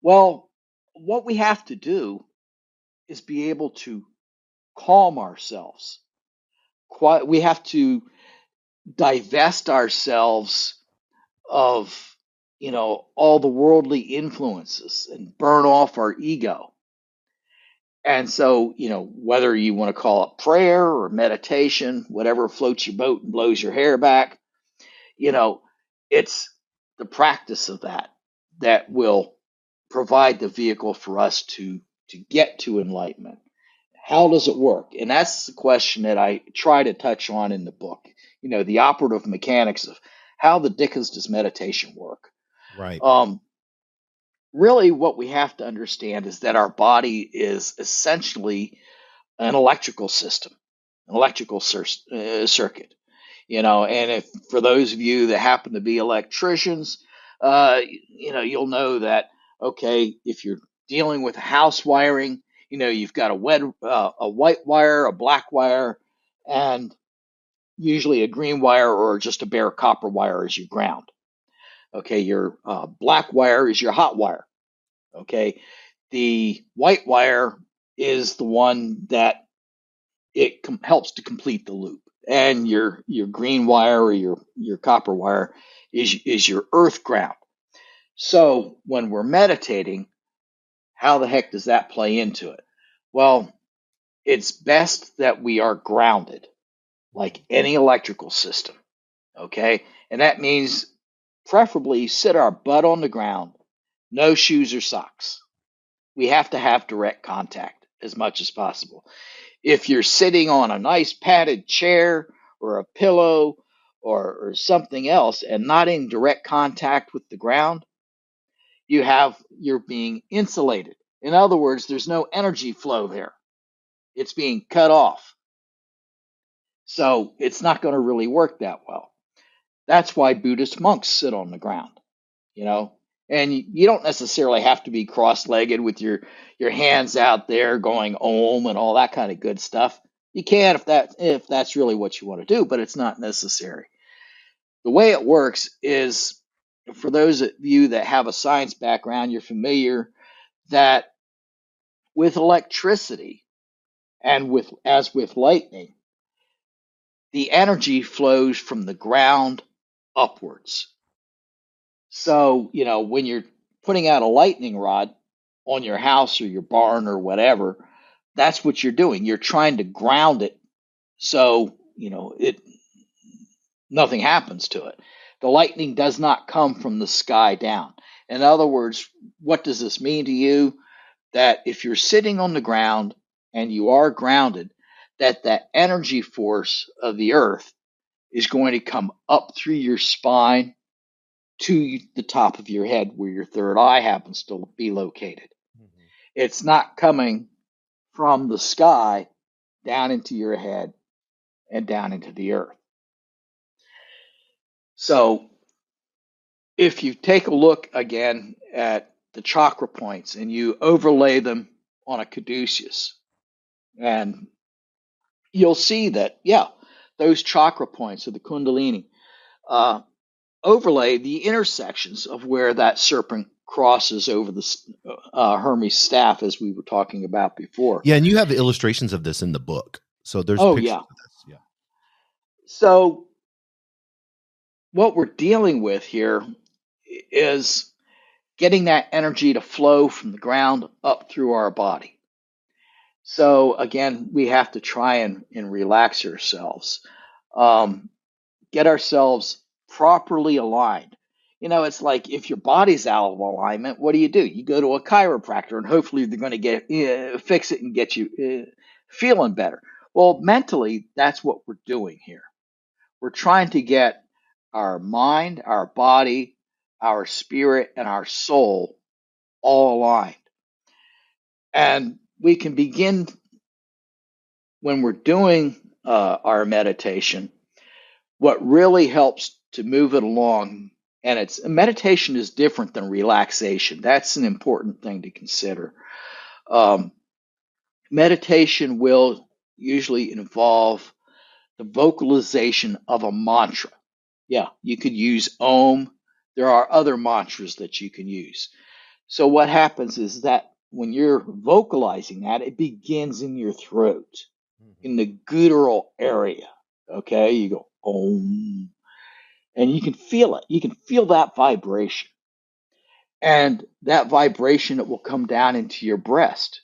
Well, what we have to do is be able to calm ourselves. We have to divest ourselves of, all the worldly influences and burn off our ego. And so, whether you want to call it prayer or meditation, whatever floats your boat and blows your hair back, you know, it's the practice of that will provide the vehicle for us to get to enlightenment. How does it work? And that's the question that I try to touch on in the book. The operative mechanics of how the dickens does meditation work. Right. Really, what we have to understand is that our body is essentially an electrical system, an electrical circuit. And if for those of you that happen to be electricians, you'll know that, okay, if you're dealing with house wiring, you've got a white wire, a black wire, and usually a green wire or just a bare copper wire as your ground. Okay, your black wire is your hot wire. Okay, the white wire is the one that helps to complete the loop, and your green wire or your copper wire is your earth ground. So when we're meditating, how the heck does that play into it? Well, it's best that we are grounded, like any electrical system. Okay, and that means preferably sit our butt on the ground, no shoes or socks. We have to have direct contact as much as possible. If you're sitting on a nice padded chair or a pillow or something else and not in direct contact with the ground, you're being insulated. In other words, there's no energy flow there. It's being cut off. So it's not going to really work that well. That's why Buddhist monks sit on the ground, you know. And you don't necessarily have to be cross-legged with your hands out there going om and all that kind of good stuff. You can if that's really what you want to do, but it's not necessary. The way it works is, for those of you that have a science background, you're familiar that with electricity and with lightning, the energy flows from the ground upwards. So, when you're putting out a lightning rod on your house or your barn or whatever, that's what you're doing. You're trying to ground it so, nothing happens to it. The lightning does not come from the sky down. In other words, what does this mean to you? That if you're sitting on the ground and you are grounded, that energy force of the earth is going to come up through your spine to the top of your head where your third eye happens to be located. Mm-hmm. It's not coming from the sky down into your head and down into the earth. So if you take a look again at the chakra points and you overlay them on a caduceus, and you'll see that, those chakra points of the kundalini overlay the intersections of where that serpent crosses over the Hermes staff, as we were talking about before. Yeah, and you have illustrations of this in the book. So there's pictures of this. Yeah. So what we're dealing with here is getting that energy to flow from the ground up through our body. So again, we have to try and relax ourselves, get ourselves properly aligned. It's like if your body's out of alignment, what do? You go to a chiropractor, and hopefully they're going to fix it and get you feeling better. Well, mentally, that's what we're doing here. We're trying to get our mind, our body, our spirit, and our soul all aligned. And we can begin when we're doing our meditation. What really helps to move it along, and meditation is different than relaxation. That's an important thing to consider. Meditation will usually involve the vocalization of a mantra. Yeah, you could use Om. There are other mantras that you can use. So what happens is that when you're vocalizing that, it begins in your throat, in the guttural area. Okay, you go Om, and you can feel it. You can feel that vibration. And that vibration, it will come down into your breast.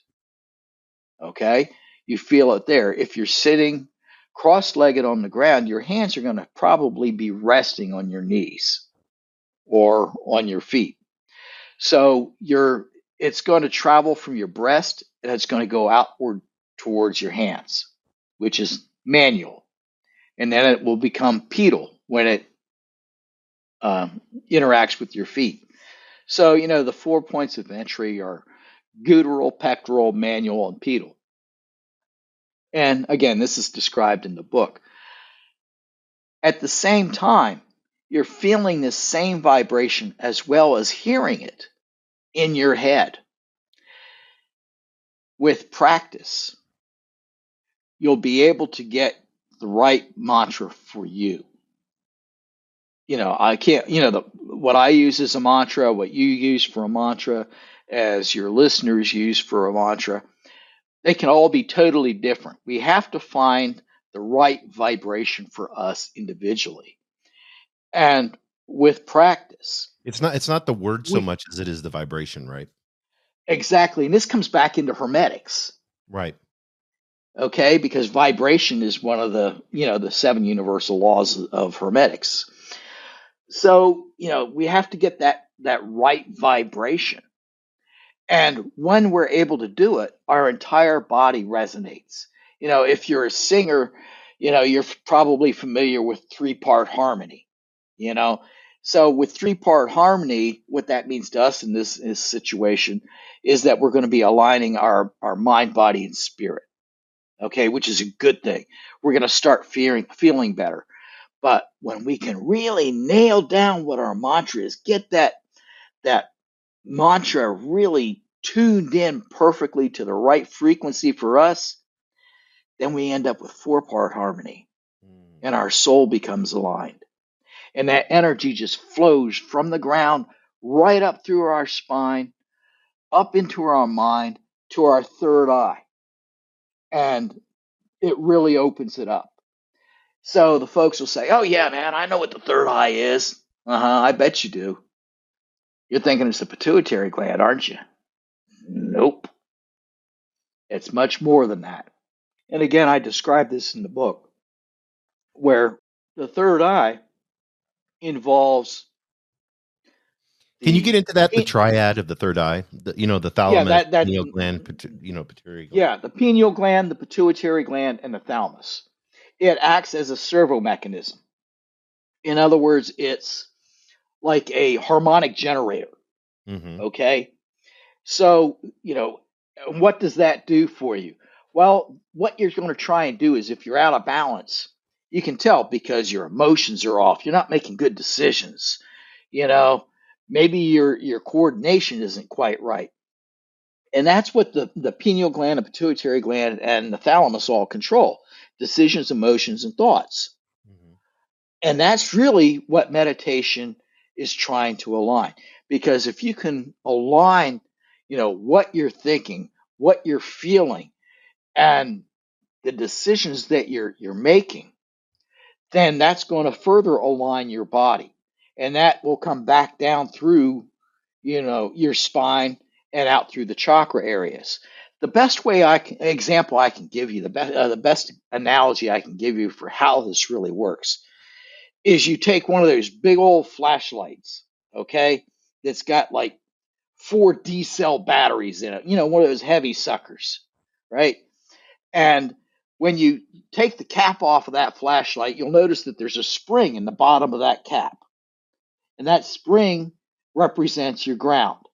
Okay, you feel it there. If you're sitting cross-legged on the ground, your hands are going to probably be resting on your knees or on your feet. So it's going to travel from your breast, and it's going to go outward towards your hands, which is manual. And then it will become pedal when it interacts with your feet. So, the 4 points of entry are guttural, pectoral, manual, and pedal. And again, this is described in the book. At the same time, you're feeling this same vibration as well as hearing it in your head. With practice, you'll be able to get the right mantra for you. I can't, what I use as a mantra, what you use for a mantra, as your listeners use for a mantra, they can all be totally different. We have to find the right vibration for us individually. And with practice, It's not the word so much as it is the vibration, right? Exactly. And this comes back into hermetics. Right. Okay, because vibration is one of the 7 universal laws of hermetics. So, we have to get that right vibration. And when we're able to do it, our entire body resonates. If you're a singer, you're probably familiar with 3-part harmony. So with 3-part harmony, what that means to us in this situation is that we're going to be aligning our mind, body, and spirit. Okay, which is a good thing. We're going to start feeling better. But when we can really nail down what our mantra is, get that mantra really tuned in perfectly to the right frequency for us, then we end up with 4-part harmony, and our soul becomes aligned. And that energy just flows from the ground right up through our spine, up into our mind, to our third eye. And it really opens it up. So the folks will say, "Oh yeah, man, I know what the third eye is." I bet you do. You're thinking it's the pituitary gland, aren't you? Nope. It's much more than that. And again, I describe this in the book, where the third eye involves Can you get into that? The the triad of the third eye, the yeah thalamus, that pineal gland, pituitary gland. yeah, the pineal gland, the pituitary gland, and the thalamus. It acts as a servo mechanism. In other words, it's like a harmonic generator. Mm-hmm. Okay. So, what does that do for you? Well, what you're going to try and do is if you're out of balance, you can tell because your emotions are off. You're not making good decisions. Maybe your coordination isn't quite right. And that's what the pineal gland, the pituitary gland, and the thalamus all control: decisions, emotions, and thoughts. Mm-hmm. And that's really what meditation is trying to align. Because if you can align, what you're thinking, what you're feeling, and the decisions that you're making, then that's going to further align your body. And that will come back down through your spine and out through the chakra areas. The best example I can give you, the best analogy I can give you for how this really works is you take one of those big old flashlights, okay, that's got like 4D cell batteries in it, one of those heavy suckers, right? And when you take the cap off of that flashlight, you'll notice that there's a spring in the bottom of that cap. And that spring represents your ground.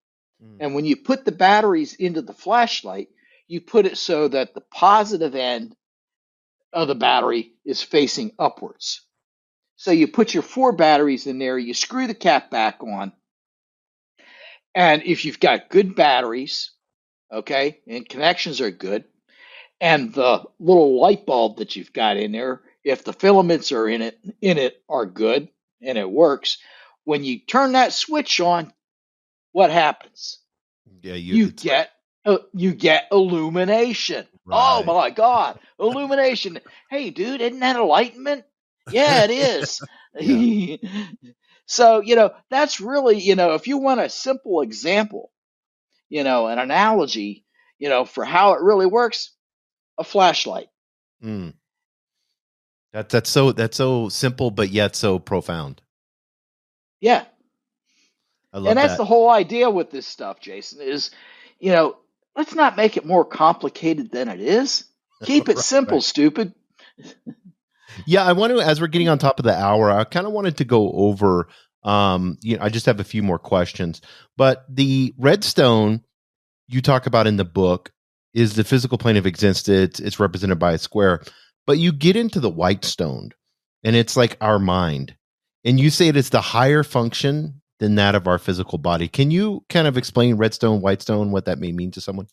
Mm. And when you put the batteries into the flashlight, you put it so that the positive end of the battery is facing upwards. So you put your 4 batteries in there, you screw the cap back on, and if you've got good batteries, okay, and connections are good, and the little light bulb that you've got in there, if the filaments are in it are good and it works, when you turn that switch on, what happens? Yeah, You it's like, get illumination. Oh right. my God, illumination! Hey, dude, isn't that enlightenment? Yeah, it is. Yeah. So that's really if you want a simple example, an analogy, for how it really works, a flashlight. Mm. That's so simple, but yet so profound. Yeah. I And love that's that. the whole idea with this stuff, Jason, is, you know, let's not make it more complicated than it is. Keep it Right, simple, right. stupid. Yeah, I want to, as we're getting on top of the hour, I kind of wanted to go over, I just have a few more questions, but the redstone you talk about in the book is the physical plane of existence. It's represented by a square, but you get into the white stone and it's like our mind, and you say it is the higher function than that of our physical body. Can you kind of explain redstone, white stone, what that may mean to someone?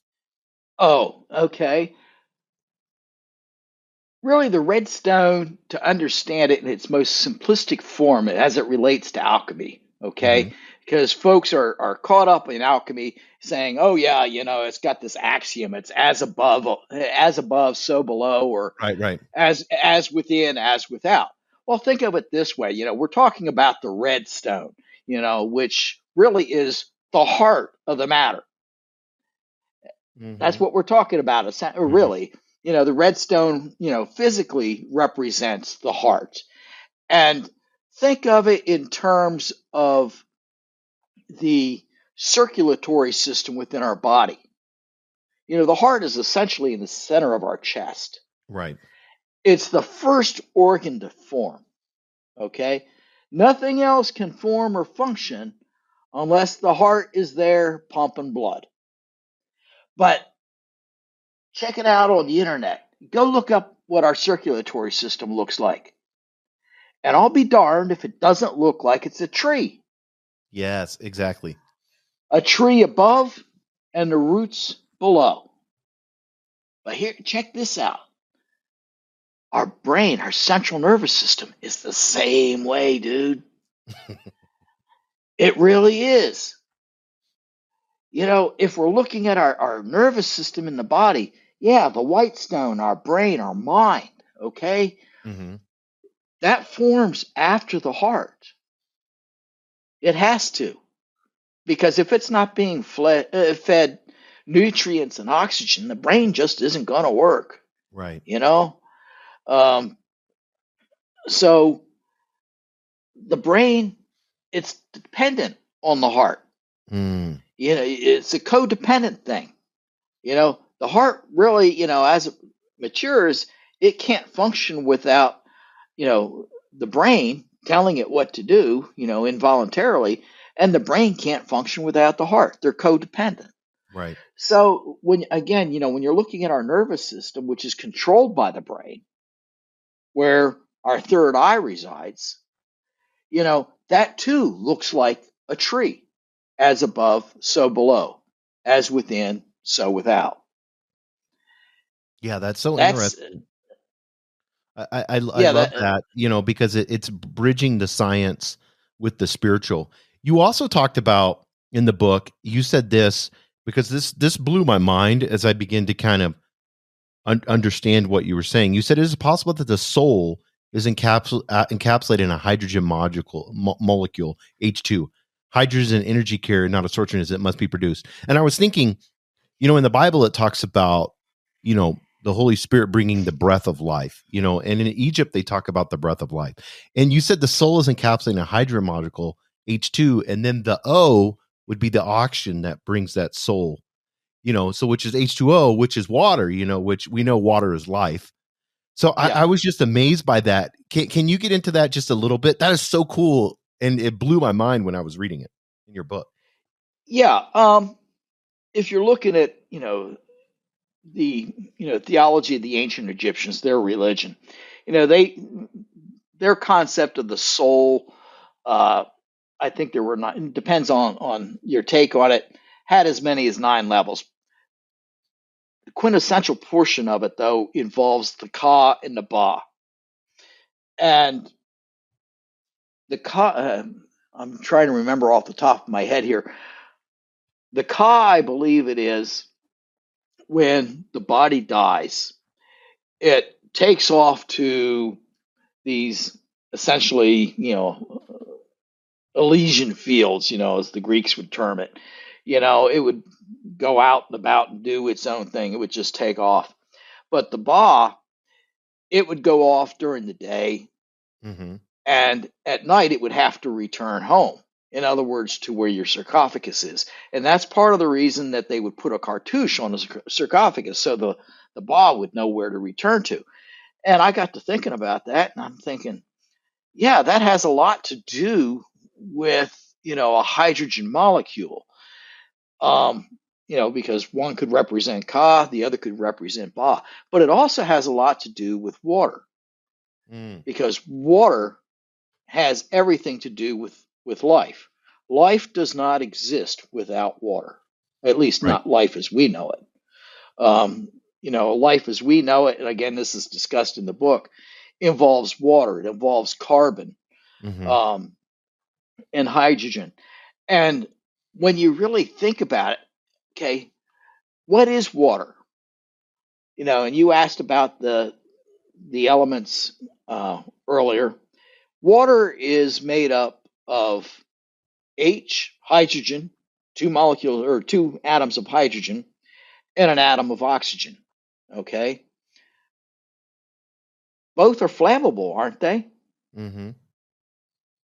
Oh, okay. Really, the red stone, to understand it in its most simplistic form as it relates to alchemy, Hmm. okay? Because folks are caught up in alchemy saying, oh, yeah, it's got this axiom. It's as above, so below, or Right, right. as within, as without. Well, think of it this way. We're talking about the red stone, which really is the heart of the matter. That's Hmm. what we're talking about. Hmm. Really, the red stone, physically represents the heart. And think of it in terms of the circulatory system within our body. The heart is essentially in the center of our chest. Right. It's the first organ to form. Okay? Nothing else can form or function unless the heart is there pumping blood. But check it out on the internet. Go look up what our circulatory system looks like. And I'll be darned if it doesn't look like it's a tree. Yes, exactly. A tree above and the roots below. But here, check this out. Our brain, our central nervous system is the same way, dude. It really is. If we're looking at our nervous system in the body, yeah, the white stone, our brain, our mind, okay, Hmm. that forms after the heart. It has to, because if it's not being fed nutrients and oxygen, the brain just isn't going to work, Right. you know? Um, so the brain, it's dependent on the heart. Mm. It's a codependent thing. The heart really, as it matures, it can't function without, the brain telling it what to do, involuntarily, and the brain can't function without the heart. They're codependent. Right. So when you're looking at our nervous system, which is controlled by the brain, where our third eye resides, that too looks like a tree, as above, so below, as within, so without. Yeah, that's so That's interesting. I yeah, love that that, because it's bridging the science with the spiritual. You also talked about in the book, you said this because this blew my mind as I begin to kind of understand what you were saying. You said, is it possible that the soul is encapsulated in a hydrogen molecule, H2? hydrogen is an energy carrier, not a source, as it must be produced. And I was thinking, in the Bible, it talks about, the Holy Spirit bringing the breath of life, and in Egypt, they talk about the breath of life. And you said the soul is encapsulated in a hydrogen molecule, H2, and then the O would be the oxygen that brings that soul, so which is H2O, which is water, which we know water is life. So Yeah. I was just amazed by that. Can you get into that just a little bit? That is so cool. And it blew my mind when I was reading it in your book. Yeah. If you're looking at, the, theology of the ancient Egyptians, their religion, their concept of the soul, I think there were not, it depends on your take on it, had as many as 9 levels. The quintessential portion of it, though, involves the Ka and the Ba. And the Ka, I'm trying to remember off the top of my head here. The Ka, I believe it is when the body dies, it takes off to these essentially, Elysian fields, as the Greeks would term it. It would go out and about and do its own thing. It would just take off. But the Ba, it would go off during the day, Mm-hmm. and at night it would have to return home. In other words, to where your sarcophagus is. And that's part of the reason that they would put a cartouche on the sarcophagus so the Ba would know where to return to. And I got to thinking about that, and I'm thinking, yeah, that has a lot to do with, a hydrogen molecule. Because one could represent Ka, the other could represent Ba. But it also has a lot to do with water, because water has everything to do with life. Life does not exist without water, at least Right. not life as we know it. Life as we know it, and again, this is discussed in the book, involves water, it involves carbon, Mm-hmm. and hydrogen. And when you really think about it, okay, what is water? And you asked about the elements earlier. Water is made up of H, hydrogen, 2 molecules or 2 atoms of hydrogen, and an atom of oxygen. Okay, both are flammable, aren't they? Mm-hmm.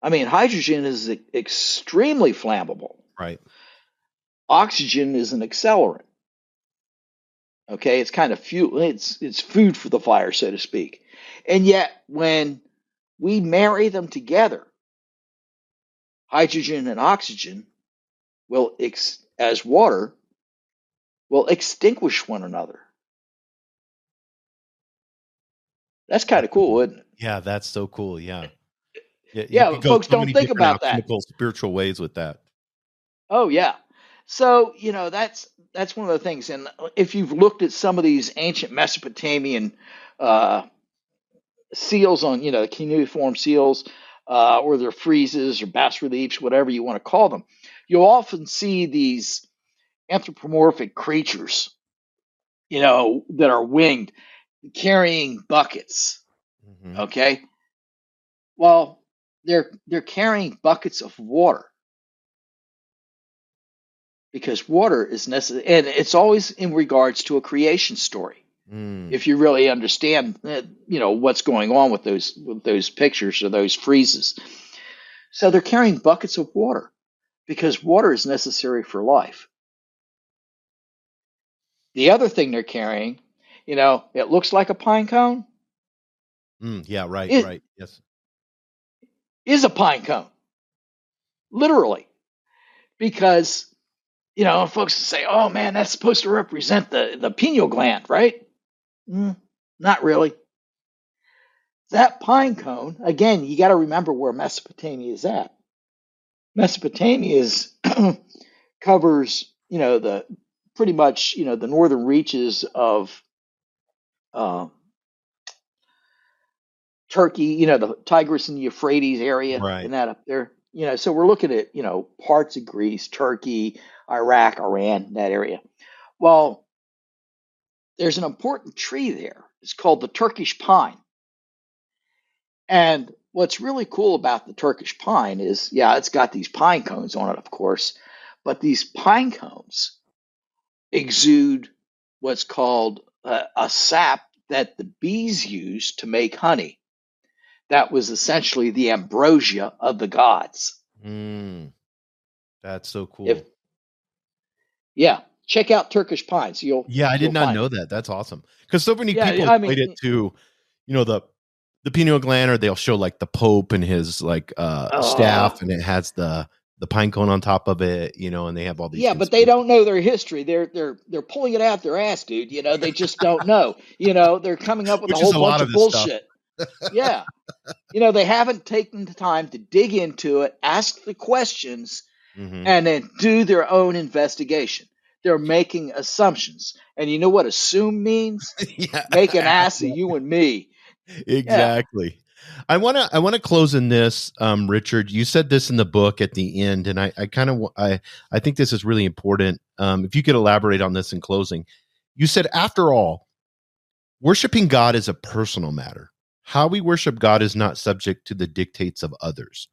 I mean, hydrogen is extremely flammable. Right. Oxygen is an accelerant. Okay, it's kind of fuel. It's food for the fire, so to speak. And yet, when we marry them together, hydrogen and oxygen will, as water, will extinguish one another. That's kind of cool, isn't it? Yeah, that's so cool. Yeah. Yeah, you Yeah, could but go folks so don't many think different about that. alchemical spiritual ways with that. Oh yeah. So that's one of the things. And if you've looked at some of these ancient Mesopotamian uh, seals on, the cuneiform seals, or their friezes or bas reliefs, whatever you want to call them, you'll often see these anthropomorphic creatures, that are winged, carrying buckets. Mm-hmm. Okay, well, they're carrying buckets of water, because water is necessary, and it's always in regards to a creation story. Mm. If you really understand, what's going on with those pictures or those friezes. So they're carrying buckets of water because water is necessary for life. The other thing they're carrying, it looks like a pine cone. Yeah, right, It right. Yes. is a pine cone, literally, because folks say, "Oh man, that's supposed to represent the pineal gland, right?" Not really. That pine cone, again, you got to remember where Mesopotamia is at. Mesopotamia is covers, the pretty much, the northern reaches of uh, Turkey, the Tigris and Euphrates area, Right. and that up there. So we're looking at, parts of Greece, Turkey, Iraq, Iran, that area. Well, there's an important tree there. It's called the Turkish pine. And what's really cool about the Turkish pine is, yeah, it's got these pine cones on it, of course, but these pine cones exude what's called a sap that the bees use to make honey. That was essentially the ambrosia of the gods. That's so If cool. Yeah, check out Turkish pines. Yeah, I did You'll not find know it. that. That's awesome. Because so many Yeah, people I equate it mean, to, the pineal gland, or they'll show like the Pope and his like uh, staff, and it has the pine cone on top of it, and they have all these yeah, but they conspiracy, don't know their history. They're pulling it out their ass, dude. They just don't know. They're coming up with a which is whole a lot bunch of of this stuff. bullshit. Yeah. They haven't taken the time to dig into it, ask the questions, Hmm. and then do their own investigation. They're making assumptions. And you know what assume means? Yeah, Make an ass of you and me. Yeah. exactly. I want to close in this, Richard. You said this in the book at the end, and I kind of I think this is really important. If you could elaborate on this in closing, you said, after all, worshiping God is a personal matter. How we worship God is not subject to the dictates of others.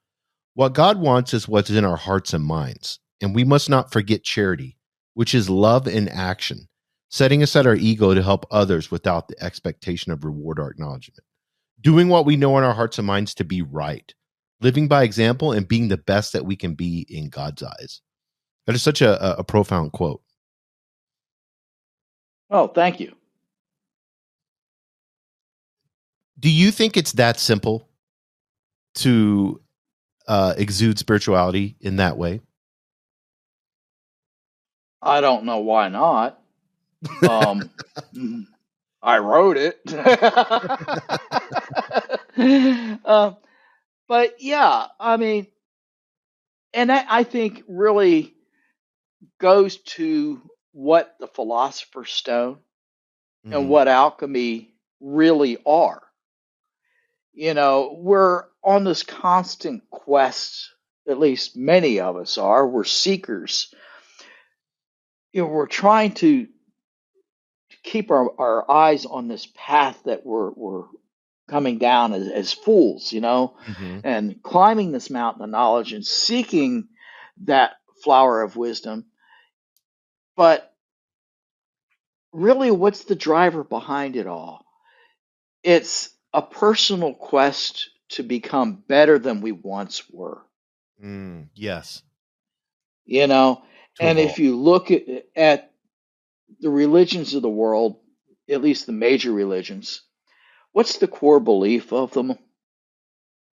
What God wants is what's in our hearts and minds. And we must not forget charity, which is love in action, setting aside our ego to help others without the expectation of reward or acknowledgement. Doing what we know in our hearts and minds to be right, living by example, and being the best that we can be in God's eyes. That is such a profound quote. Oh, thank you. Do you think it's that simple to exude spirituality in that way? I don't know why not. Um, I wrote it. um, but yeah, I mean, and that I think really goes to what the Philosopher's Stone and Hmm. what alchemy really are. We're on this constant quest, at least many of us are. We're seekers. We're trying to keep our eyes on this path that we're coming down as fools, Hmm. and climbing this mountain of knowledge and seeking that flower of wisdom. But really, what's the driver behind it all? It's a personal quest to become better than we once were, Yes, you know? to And evolve. if you look at the religions of the world, at least the major religions, what's the core belief of them?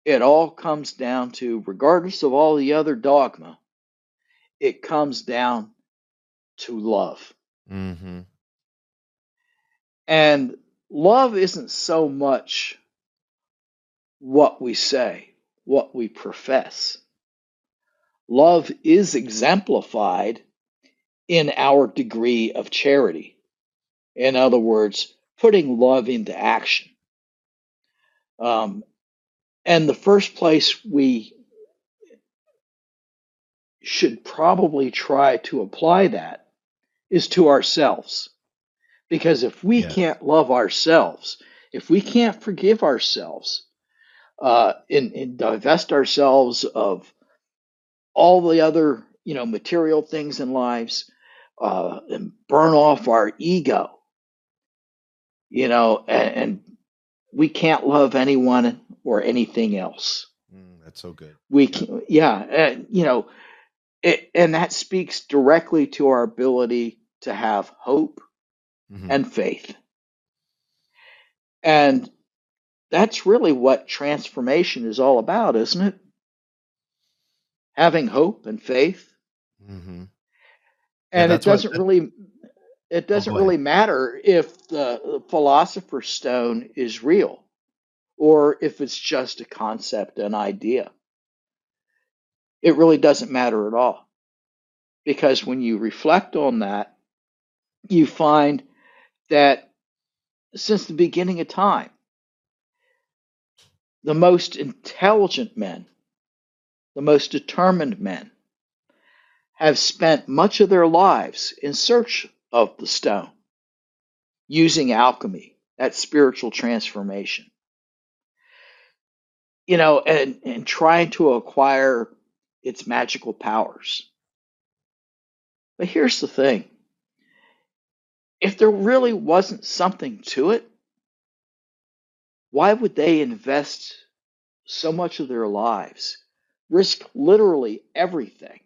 It all comes down to, regardless of all the other dogma, it comes down to love. Hmm. And love isn't so much what we say, what we profess. Love is exemplified in our degree of charity. In other words, putting love into action. Um, and the first place we should probably try to apply that is to ourselves. Because if we Yes. can't love ourselves, if we can't forgive ourselves, and divest ourselves of all the other, material things in lives, and burn off our ego, and we can't love anyone or anything else. That's so good. We Yeah. can, yeah, and, and that speaks directly to our ability to have hope Hmm. and faith. And that's really what transformation is all about, isn't it? Having hope and faith. Hmm. Yeah, And that's what. it Oh, doesn't go ahead. really matter if the Philosopher's Stone is real or if it's just a concept, an idea. It really doesn't matter at all. Because when you reflect on that, you find that since the beginning of time, the most intelligent men, the most determined men, have spent much of their lives in search of the stone, using alchemy, that spiritual transformation. and trying to acquire its magical powers. But here's the thing. If there really wasn't something to it, why would they invest so much of their lives, risk literally everything?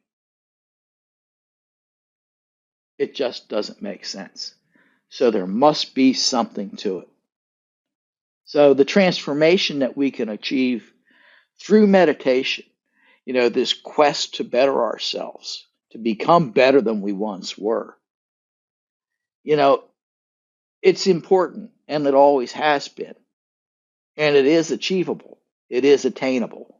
It just doesn't make sense. So there must be something to it. So the transformation that we can achieve through meditation, this quest to better ourselves, to become better than we once were, it's important, and it always has been. And it is achievable. It is attainable.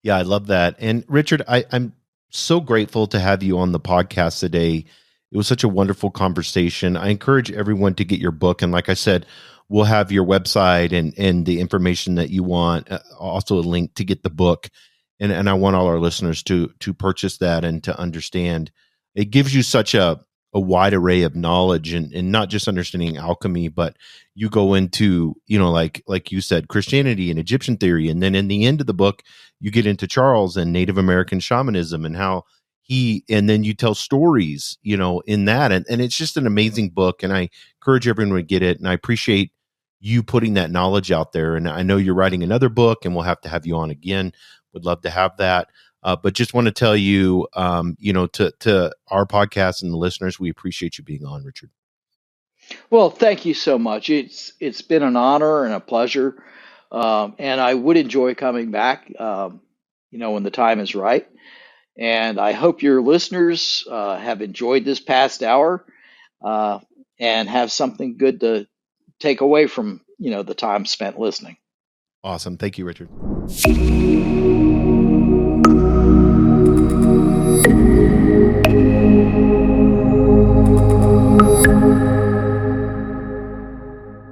Yeah, I love that. And Richard, I'm so grateful to have you on the podcast today. It was such a wonderful conversation. I encourage everyone to get your book. And like I said, we'll have your website and the information that you want, also a link to get the book. And I want all our listeners to purchase that and to understand. It gives you such a wide array of knowledge and not just understanding alchemy, but you go into, like you said, Christianity and Egyptian theory. And then in the end of the book, you get into Charles and Native American shamanism and how and then you tell stories, in that. And it's just an amazing book. And I encourage everyone to get it. And I appreciate you putting that knowledge out there. And I know you're writing another book, and we'll have you on again. Would love to have that. But just want to tell you, to our podcast and the listeners, we appreciate you being on, Richard. Well, thank you so much. It's been an honor and a pleasure, and I would enjoy coming back, when the time is right. And I hope your listeners have enjoyed this past hour and have something good to take away from the time spent listening. Awesome. Thank you, Richard.